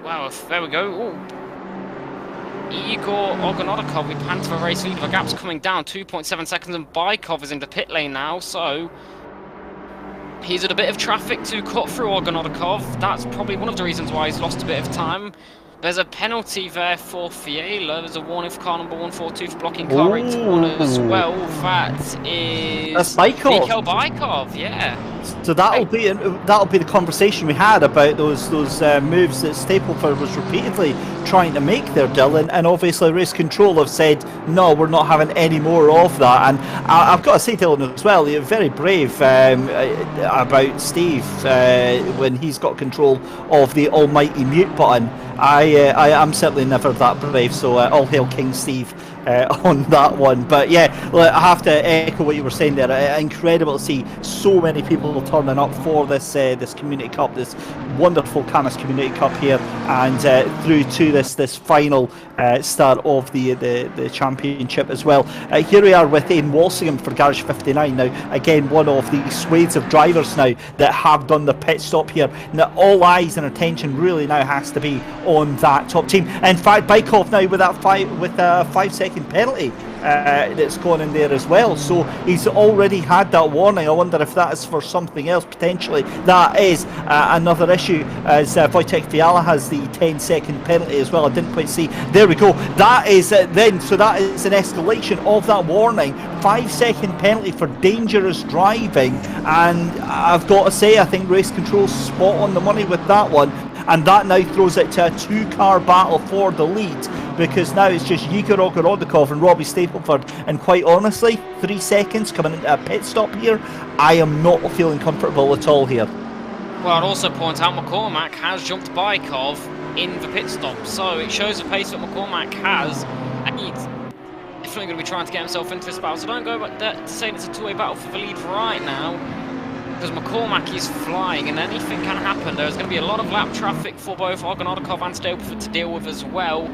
wow, there we go. Ooh. Igor Ogonodikov, we pan to the race leader. The gap's coming down 2.7 seconds, and Bykov is in the pit lane now, so he's had a bit of traffic to cut through Ogonodikov. That's probably one of the reasons why he's lost a bit of time. There's a penalty there for Fiala. There's a warning for car number 142 for blocking car 81 as well. That's Bykov. Mikhail Bykov, yeah. So that'll be the conversation we had about those moves that Stapleford was repeatedly trying to make there, Dylan, and obviously Race Control have said no, we're not having any more of that. And I've got to say, Dylan, as well, you're very brave about Steve when he's got control of the almighty mute button. I am certainly never that brave, so all hail King Steve on that one. But yeah, I have to echo what you were saying there. Incredible to see so many people turning up for this this Community Cup, this wonderful Cammus Community Cup here, and through to this final start of the championship as well. Here we are with Ian Walsingham for Garage 59 now. Again, one of the swathes of drivers now that have done the pit stop here. Now all eyes and attention really now has to be on that top team. In fact, Bykov now with a 5-second penalty that's gone in there as well, so he's already had that warning. I wonder if that is for something else potentially. That is another issue, as Wojtek Fiala has the 10-second penalty as well. I didn't quite see. There we go. That is then, so that is an escalation of that warning. 5-second penalty for dangerous driving, and I've got to say, I think Race Control's spot on the money with that one. And that now throws it to a 2-car battle for the lead, because now it's just Igor Ogorodikov and Robbie Stapleford. And quite honestly, 3 seconds coming into a pit stop here, I am not feeling comfortable at all here. Well, I'd also point out McCormack has jumped Bykov in the pit stop, so it shows the pace that McCormack has, and he's definitely going to be trying to get himself into this battle. So don't go back to saying it's a two-way battle for the lead right now, because McCormack is flying and anything can happen. There's going to be a lot of lap traffic for both Ogonodikov and Stapleford to deal with as well.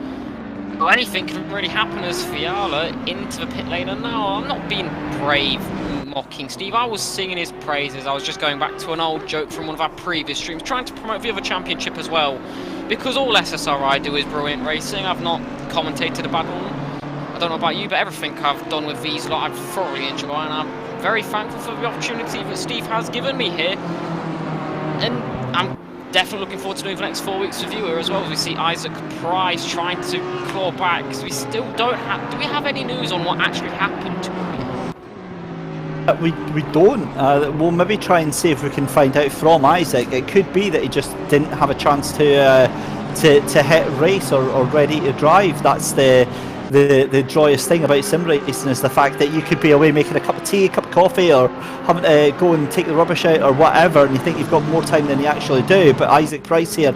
Well, anything can really happen as Fiala into the pit lane. And no, I'm not being brave mocking Steve. I was singing his praises. I was just going back to an old joke from one of our previous streams, trying to promote the other championship as well. Because all SSRI do is brilliant racing. I've not commentated a bad one. I don't know about you, but everything I've done with these lot I've thoroughly enjoyed, and I'm very thankful for the opportunity that Steve has given me here. And I'm definitely looking forward to doing the next 4 weeks with you here as well, as we see Isaac Price trying to claw back, because we still don't have... Do we have any news on what actually happened? We don't. We'll maybe try and see if we can find out from Isaac. It could be that he just didn't have a chance to hit race or ready to drive. That's the joyous thing about sim racing, is the fact that you could be away making a cup of tea, a cup of coffee, or having to go and take the rubbish out or whatever, and you think you've got more time than you actually do. But Isaac Price here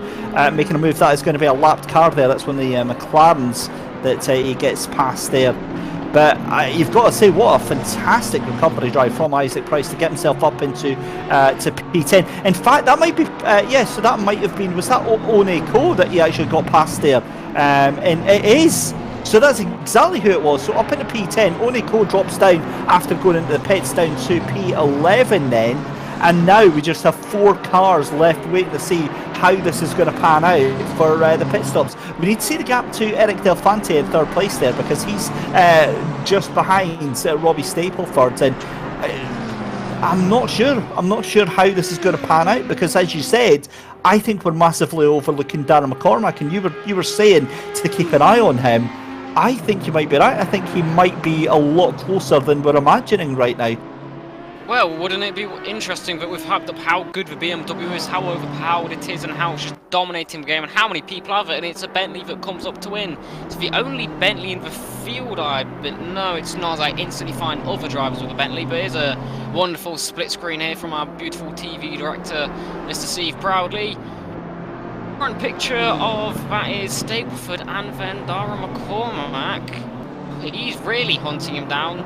making a move. That is going to be a lapped car there. That's one of the McLarens that he gets past there. But you've got to say, what a fantastic recovery drive from Isaac Price to get himself up into to P10. In fact, that might be, so that might have been, was that Oneko that he actually got past there? And it is. So that's exactly who it was. So up into P10, Oneko drops down after going into the pits down to P11 then. And now we just have 4 cars left waiting to see how this is going to pan out for the pit stops. We need to see the gap to Eric Delfante in 3rd place there, because he's just behind Robbie Stapleford. And I'm not sure how this is going to pan out, because as you said, I think we're massively overlooking Darren McCormack, and you were saying to keep an eye on him. I think you might be right. I think he might be a lot closer than we're imagining right now. Well, wouldn't it be interesting that we've hyped up how good the BMW is, how overpowered it is, and how it's just dominating the game, and how many people have it, and it's a Bentley that comes up to win. It's the only Bentley in the field, but no, it's not, as I instantly find other drivers with a Bentley. But here's a wonderful split screen here from our beautiful TV director, Mr. Steve Proudly. Front picture of that is Stapleford and then Darren McCormack. He's really hunting him down.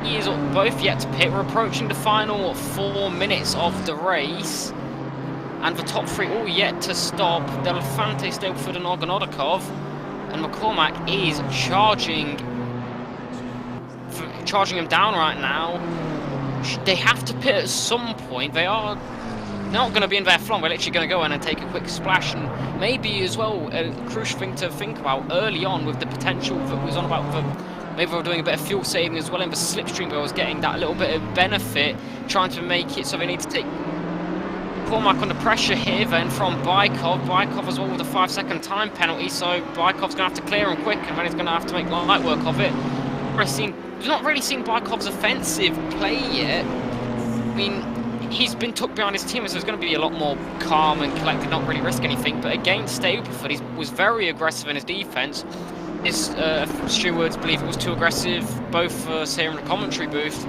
He is both yet to pit. We're approaching the final 4 minutes of the race, and the top 3 all yet to stop. Delfante, Stapleford and Ogonodikov, and McCormack is charging him down right now. They have to pit at some point. They're not going to be in there for long. They're literally going to go in and take a quick splash, and maybe as well a crucial thing to think about early on with the potential that was on about maybe they were doing a bit of fuel saving as well in the slipstream, but I was getting that little bit of benefit, trying to make it so they need to take Cormac under pressure here then from Bykov. Bykov as well with a 5-second time penalty, so Bykov's going to have to clear him quick, and then he's going to have to make light work of it. We've not really seen Bykov's offensive play yet. I mean, he's been tucked behind his team, so he's going to be a lot more calm and collected, not really risk anything. But against Stapleford, he was very aggressive in his defence. His stewards believe it was too aggressive, both for us here in the commentary booth.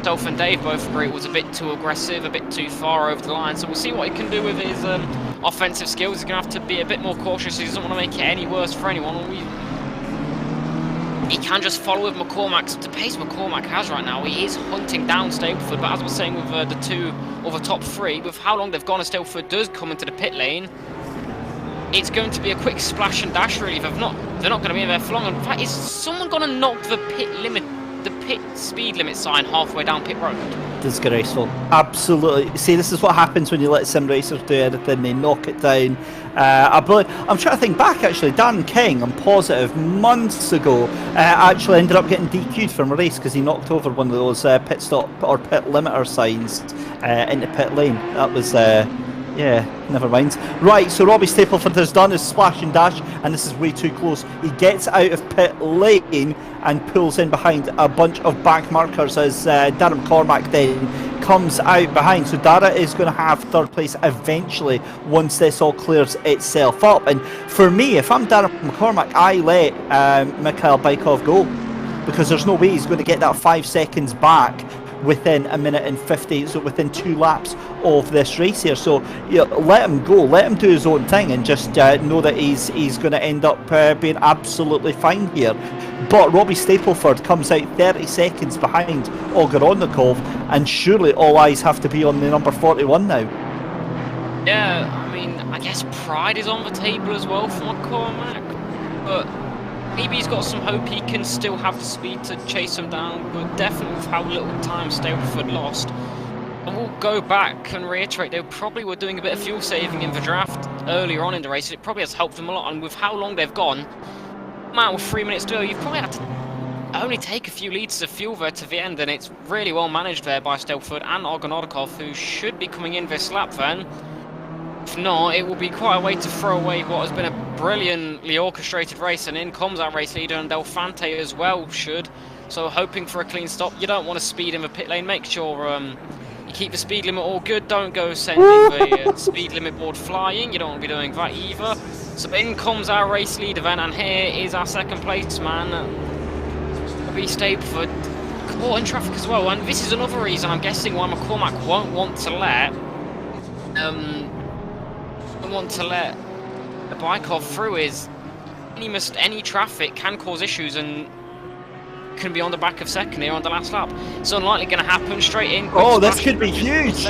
Dolph and Dave both agree it was a bit too aggressive, a bit too far over the line. So we'll see what he can do with his offensive skills. He's going to have to be a bit more cautious. He doesn't want to make it any worse for anyone. He can just follow with McCormack. The pace McCormack has right now, he is hunting down Stapleford. But as I was saying with the 2 of the top 3, with how long they've gone as Stapleford does come into the pit lane, it's going to be a quick splash and dash really. They're not going to be in there for long. In fact, is someone going to knock the pit speed limit sign halfway down pit road? Disgraceful. Absolutely. See, this is what happens when you let sim racers do anything. They knock it down. I'm trying to think back actually. Dan King, I'm positive, months ago, actually ended up getting DQ'd from a race because he knocked over one of those pit stop or pit limiter signs into pit lane. That was yeah, never mind. Right, so Robbie Stapleford has done his splash and dash, and this is way too close. He gets out of pit lane and pulls in behind a bunch of back markers as Darren McCormack then comes out behind. So Dara is going to have 3rd place eventually once this all clears itself up. And for me, if I'm Darren McCormack, I let Mikhail Bykov go, because there's no way he's going to get that 5 seconds back within 1 minute and 50, so within 2 laps of this race here. So yeah, let him go, let him do his own thing, and just know that he's going to end up being absolutely fine here. But Robbie Stapleford comes out 30 seconds behind Ogorodnikov, and surely all eyes have to be on the number 41 now. Yeah, I mean, I guess pride is on the table as well for McCormack, but maybe he's got some hope he can still have the speed to chase him down, but definitely with how little time Stableford lost. And we'll go back and reiterate, they probably were doing a bit of fuel saving in the draft earlier on in the race. It probably has helped them a lot, and with how long they've gone, now with 3 minutes to go, you've probably had to only take a few litres of fuel there to the end, and it's really well managed there by Stableford and Ogonodikov, who should be coming in this lap then. If not, it will be quite a way to throw away what has been a brilliantly orchestrated race, and in comes our race leader, and Delfante as well should. So hoping for a clean stop. You don't want to speed in the pit lane. Make sure you keep the speed limit all good. Don't go sending the speed limit board flying. You don't want to be doing that either. So in comes our race leader then, and here is our second place man. Be Stableford caught in traffic as well, and this is another reason I'm guessing why McCormack won't want to let the bike off through. Is any traffic can cause issues and can be on the back of second here on the last lap. It's unlikely going to happen straight in. Oh, this could be huge.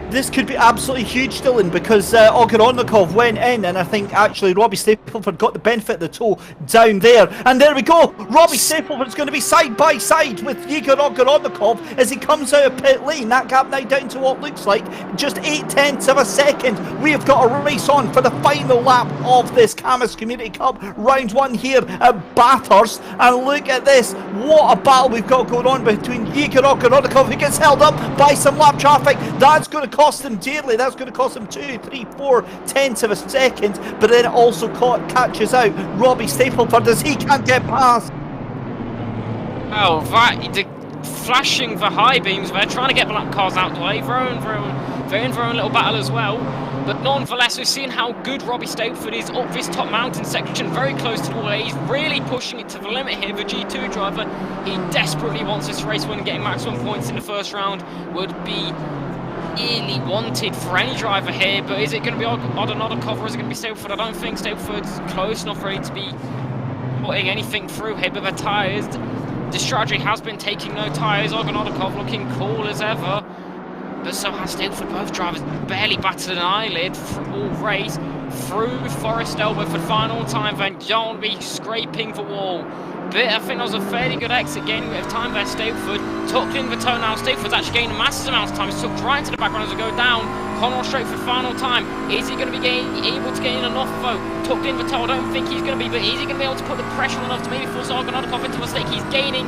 This could be absolutely huge, Dylan, because Ogorodnikov went in, and I think actually Robbie Stapleford got the benefit of the toe down there. And there we go! Robbie Stapleford's going to be side by side with Igor Ogorodnikov as he comes out of pit lane. That gap now down to what looks like just 0.8 of a second. We have got a race on for the final lap of this Cammus Community Cup, round 1 here at Bathurst. And look at this, what a battle we've got going on between Igor Ogorodnikov, who gets held up by some lap traffic. That's going to cost him dearly. That's going to cost him 2, 3, 4 tenths of a second, but then it also catches out Robbie Stapleford as he can't get past. Oh, flashing the high beams there, trying to get black cars out the way. They're in their own little battle as well. But nonetheless, we've seen how good Robbie Stapleford is up this top mountain section, very close to the wall. He's really pushing it to the limit here, the G2 driver. He desperately wants this race win, getting maximum points in the first round would be really wanted for any driver here, but is it going to be Ogonodikov or is it going to be Stapleford? I don't think Stapleford's close enough ready to be putting anything through here, but the tyres, the strategy has been taking no tyres. Ogonodikov looking cool as ever, but so has Stapleford. Both drivers barely batted an eyelid all race through Forest Elbow for the final time, then don't be scraping the wall. But I think that was a fairly good exit, gaining a bit of time there. Stapleford tucked in the toe now. Stapleford's actually gaining massive amounts of time. He's tucked right into the background as we go down. Conor straight for the final time. Is he going to be able to gain enough though? Tucked in the toe, I don't think he's going to be, but is he going to be able to put the pressure on enough to maybe force Ogonodikov into a mistake? He's gaining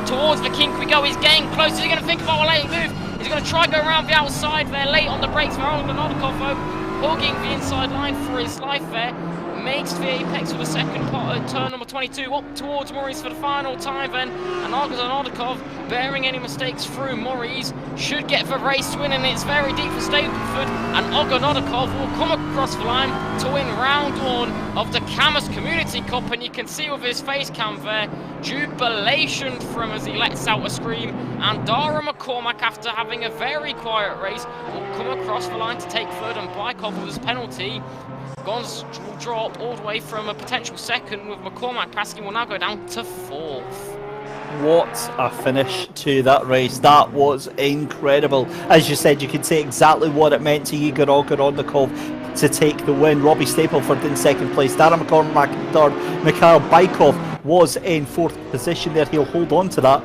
towards the kink we go. He's getting close. Is he going to think about a late move? Is he going to try go around the outside there, late on the brakes for Ogonodikov though? Hugging the inside line for his life there. Makes the apex for the second pot at turn number 22, up towards Maurice for the final time then, and Ogonodikov bearing any mistakes through Maurice should get the race win, and it's very deep for Stapleford, and Ogonodikov will come across the line to win round 1 of the Cammus Community Cup, and you can see with his face cam there, jubilation from as he lets out a scream, and Dara McCormack, after having a very quiet race, will come across the line to take third, and Bykov with his penalty. Gons will drop all the way from a potential second, with McCormack passing will now go down to 4th. What a finish to that race. That was incredible. As you said, you could say exactly what it meant to Igor Ogorodnikov to take the win. Robbie Stapleford in second place, Darren McCormack in third, Mikhail Bykov was in 4th position there. He'll hold on to that.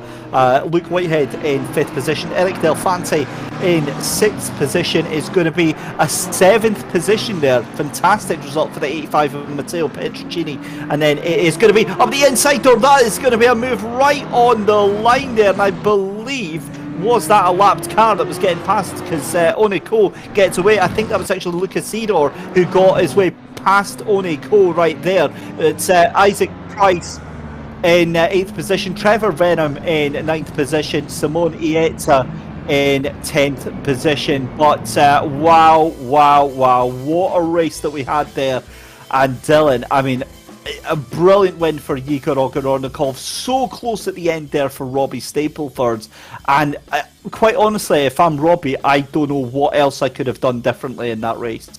Luke Whitehead in 5th position. Eric Delfante in 6th position is going to be a 7th position there. Fantastic result for the 85 of Matteo Petrocini. And then it is going to be up the inside door. That is going to be a move right on the line there. And I believe, was that a lapped car that was getting past, because Oneko gets away. I think that was actually Lucas Sidor who got his way past Oneko right there. It's Isaac Price in 8th position, Trevor Venom in 9th position, Simone Ieta in 10th position. But wow, what a race that we had there. And Dylan, I mean, a brilliant win for Igor Ogorodnikov, so close at the end there for Robbie Stapleford, and quite honestly, if I'm Robbie, I don't know what else I could have done differently in that race.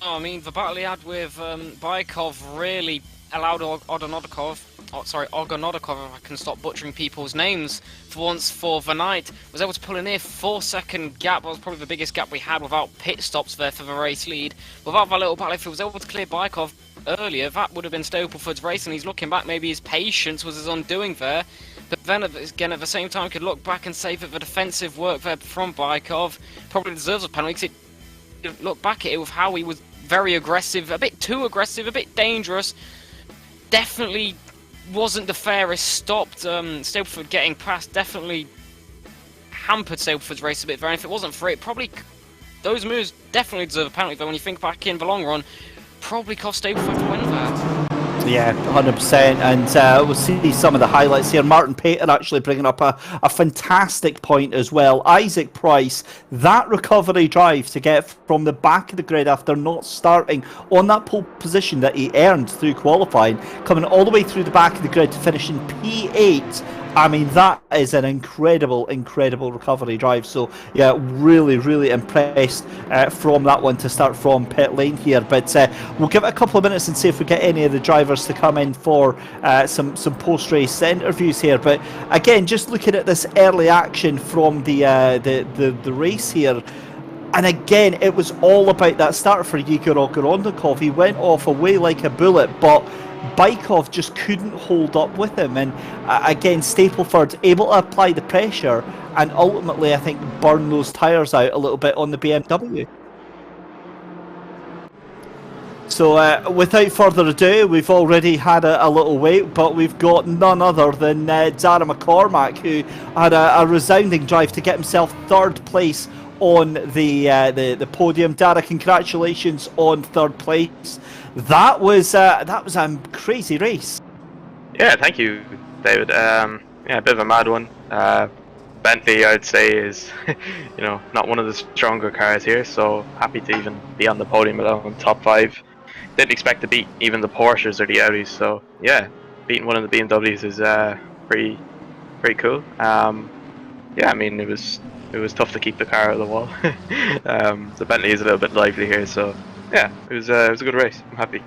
Oh, I mean, the battle he had with Bykov really allowed Ogonodikov, if I can stop butchering people's names for once for the night, was able to pull a near 4-second gap. That was probably the biggest gap we had without pit stops there for the race lead. Without that little battle, if he was able to clear Bykov earlier, that would have been Stapleford's race, and he's looking back, maybe his patience was his undoing there. But then again, at the same time, could look back and say that the defensive work there from Bykov probably deserves a penalty, because look back at it with how he was very aggressive, a bit too aggressive, a bit dangerous. Definitely wasn't the fairest. Stopped Stapleford getting past. Definitely hampered Stapleford's race a bit there. And if it wasn't for it, probably those moves definitely deserve a penalty. Though when you think back in the long run, probably cost Stapleford the win there. Yeah, 100%, and we'll see some of the highlights here. Martin Payton actually bringing up a fantastic point as well. Isaac Price, that recovery drive to get from the back of the grid after not starting on that pole position that he earned through qualifying, coming all the way through the back of the grid to finish in P8. I mean, that is an incredible recovery drive. So, yeah, really impressed from that one to start from pit lane here. But we'll give it a couple of minutes and see if we get any of the drivers to come in for some post-race interviews here. But again, just looking at this early action from the race here. And again, it was all about that start for Yegor Ogorondikov. He went off away like a bullet, but Bykov just couldn't hold up with him, and again Stapleford able to apply the pressure and ultimately I think burn those tyres out a little bit on the BMW. So without further ado, we've already had a little wait, but we've got none other than Dara McCormack, who had a resounding drive to get himself third place on the podium. Dara, congratulations on third place. That was a crazy race. Yeah, thank you, David. Yeah, a bit of a mad one. Bentley, I'd say, is not one of the stronger cars here, so happy to even be on the podium alone, top 5. Didn't expect to beat even the Porsches or the Audis, so yeah, beating one of the BMWs is pretty cool. Yeah, I mean it was tough to keep the car out of the wall. The Bentley is a little bit lively here, so yeah, it was a good race. I'm happy.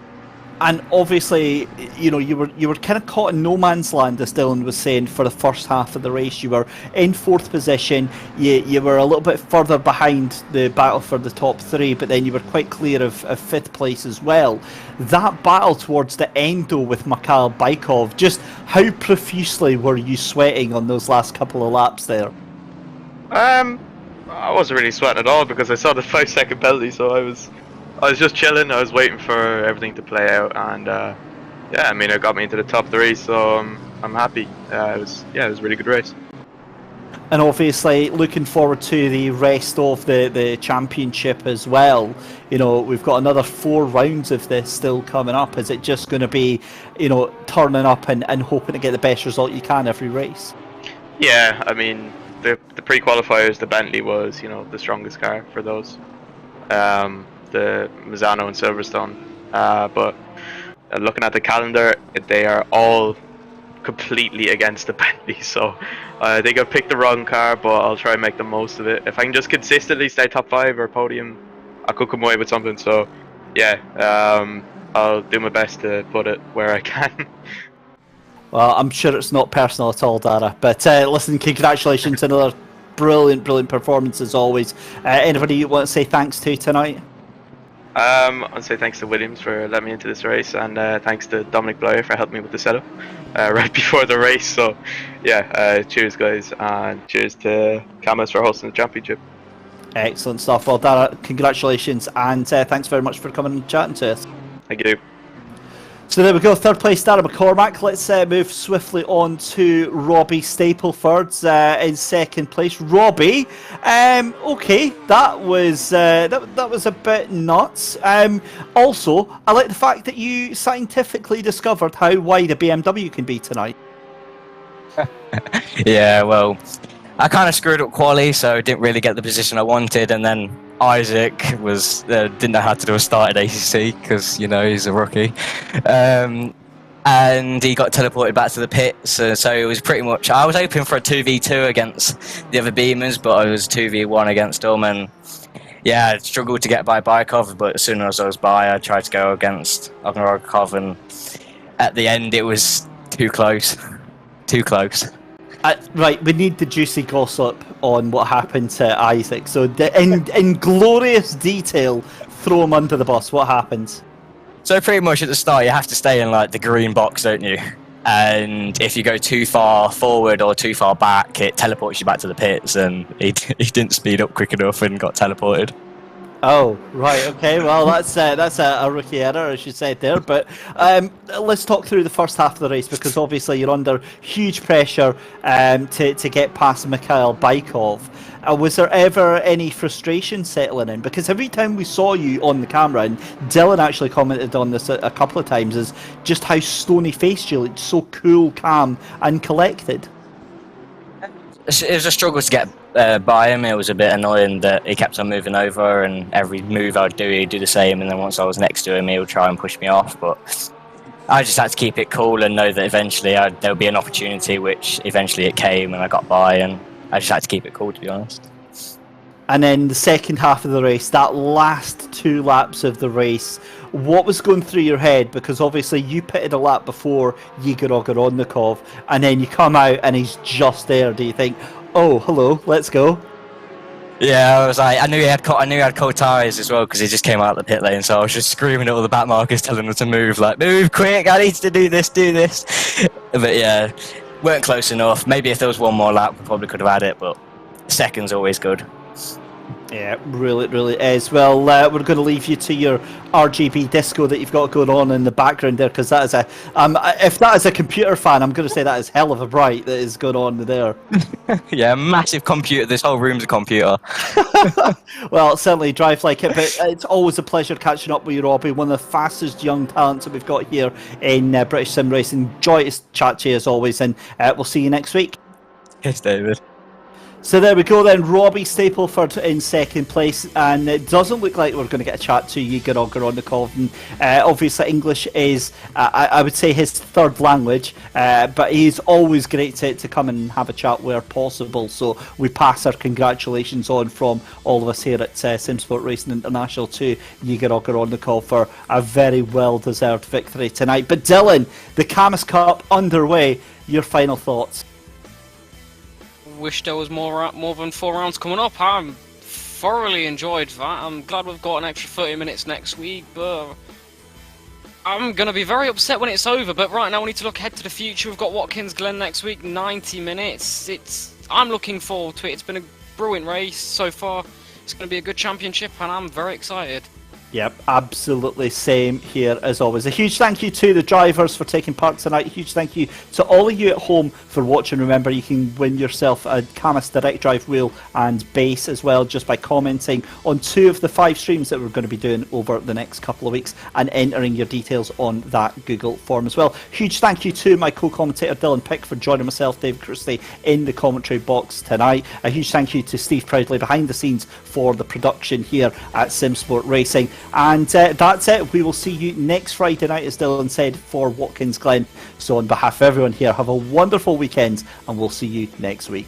And obviously, you were kind of caught in no man's land, as Dylan was saying, for the first half of the race. You were in 4th position. You were a little bit further behind the battle for the top 3, but then you were quite clear of 5th place as well. That battle towards the end, though, with Mikhail Bykov, just how profusely were you sweating on those last couple of laps there? I wasn't really sweating at all because I saw the 5-second penalty, so I was just chilling. I was waiting for everything to play out, and yeah, I mean, it got me into the top 3, so I'm happy. It was a really good race. And obviously, looking forward to the rest of the championship as well. We've got another 4 rounds of this still coming up. Is it just going to be, turning up and hoping to get the best result you can every race? Yeah, I mean, the pre-qualifiers, the Bentley was, the strongest car for those. The Mazzano and Silverstone, but looking at the calendar, they are all completely against the Bentley, so I think I've picked the wrong car, but I'll try and make the most of it. If I can just consistently stay top 5 or podium, I could come away with something, so yeah, I'll do my best to put it where I can. Well, I'm sure it's not personal at all, Dara, but listen, congratulations, another brilliant performance as always. Anybody you want to say thanks to tonight? I'll say thanks to Williams for letting me into this race, and thanks to Dominic Blyer for helping me with the setup right before the race. So yeah, cheers guys, and cheers to Cammus for hosting the championship. Excellent stuff. Well, Dara, congratulations, and thanks very much for coming and chatting to us. Thank you. So there we go, third place, Dara McCormack. Let's move swiftly on to Robbie Stapleford in second place. Robbie, okay, that was a bit nuts. Also, I like the fact that you scientifically discovered how wide a BMW can be tonight. Yeah, well, I kind of screwed up quali, so didn't really get the position I wanted, and then Isaac didn't know how to do a start at ACC because he's a rookie, and he got teleported back to the pits. So it was pretty much, I was hoping for a 2v2 against the other Beamers, but I was 2v1 against them, and yeah, I struggled to get by Bykov, but as soon as I was by, I tried to go against Ogorondikov, and at the end it was too close. Right, we need the juicy gossip on what happened to Isaac. So, in glorious detail, throw him under the bus. What happened? So pretty much at the start, you have to stay in like the green box, don't you? And if you go too far forward or too far back, it teleports you back to the pits, and he didn't speed up quick enough and got teleported. Oh, right, okay, well, that's a rookie error, as you said there, but let's talk through the first half of the race, because obviously you're under huge pressure to get past Mikhail Baikov. Was there ever any frustration settling in? Because every time we saw you on the camera, and Dylan actually commented on this a couple of times, is just how stony-faced you looked, so cool, calm, and collected. It was a struggle to get by him. It was a bit annoying that he kept on moving over, and every move I'd do, he'd do the same, and then once I was next to him, he would try and push me off, but I just had to keep it cool and know that eventually there would be an opportunity, which eventually it came, and I got by, and I just had to keep it cool, to be honest. And then the second half of the race, that last 2 laps of the race, what was going through your head? Because obviously you pitted a lap before Igor Ogorodnikov, and then you come out and he's just there. Do you think, oh, hello, let's go? Yeah, I was like, I knew he had cold tires as well, because he just came out of the pit lane, so I was just screaming at all the back markers, telling them to move, like, move quick, I need to do this. But yeah, weren't close enough. Maybe if there was one more lap, we probably could have had it, but second's always good. Yeah, really is. Well, we're going to leave you to your RGB disco that you've got going on in the background there, because that is if that is a computer fan, I'm going to say that is hell of a bright that is going on there. Yeah, massive computer. This whole room's a computer. Well, certainly drive like it, but it's always a pleasure catching up with you, Robbie. One of the fastest young talents that we've got here in British sim racing. Joy to chat to you as always, and we'll see you next week. Yes, David. So there we go then, Robbie Stapleford in second place, and it doesn't look like we're going to get a chat to Igor Ogorodnikov. And obviously English is, I would say, his third language, but he's always great to come and have a chat where possible. So we pass our congratulations on from all of us here at Simsport Racing International to Igor Ogorodnikov for a very well-deserved victory tonight. But Dylan, the Cammus Cup underway, your final thoughts? Wish there was more than 4 rounds coming up. I'm thoroughly enjoyed that. I'm glad we've got an extra 30 minutes next week, but I'm going to be very upset when it's over. But right now we need to look ahead to the future. We've got Watkins Glen next week, 90 minutes. I'm looking forward to it. It's been a brilliant race so far. It's going to be a good championship, and I'm very excited. Yep, absolutely same here as always. A huge thank you to the drivers for taking part tonight. A huge thank you to all of you at home for watching. Remember, you can win yourself a Cammus Direct Drive wheel and base as well, just by commenting on 2 of the 5 streams that we're going to be doing over the next couple of weeks and entering your details on that Google form as well. Huge thank you to my co-commentator Dylan Pick for joining myself, Dave Christie, in the commentary box tonight. A huge thank you to Steve Proudley behind the scenes for the production here at Simsport Racing. And that's it. We will see you next Friday night, as Dylan said, for Watkins Glen. So on behalf of everyone here, have a wonderful weekend, and we'll see you next week.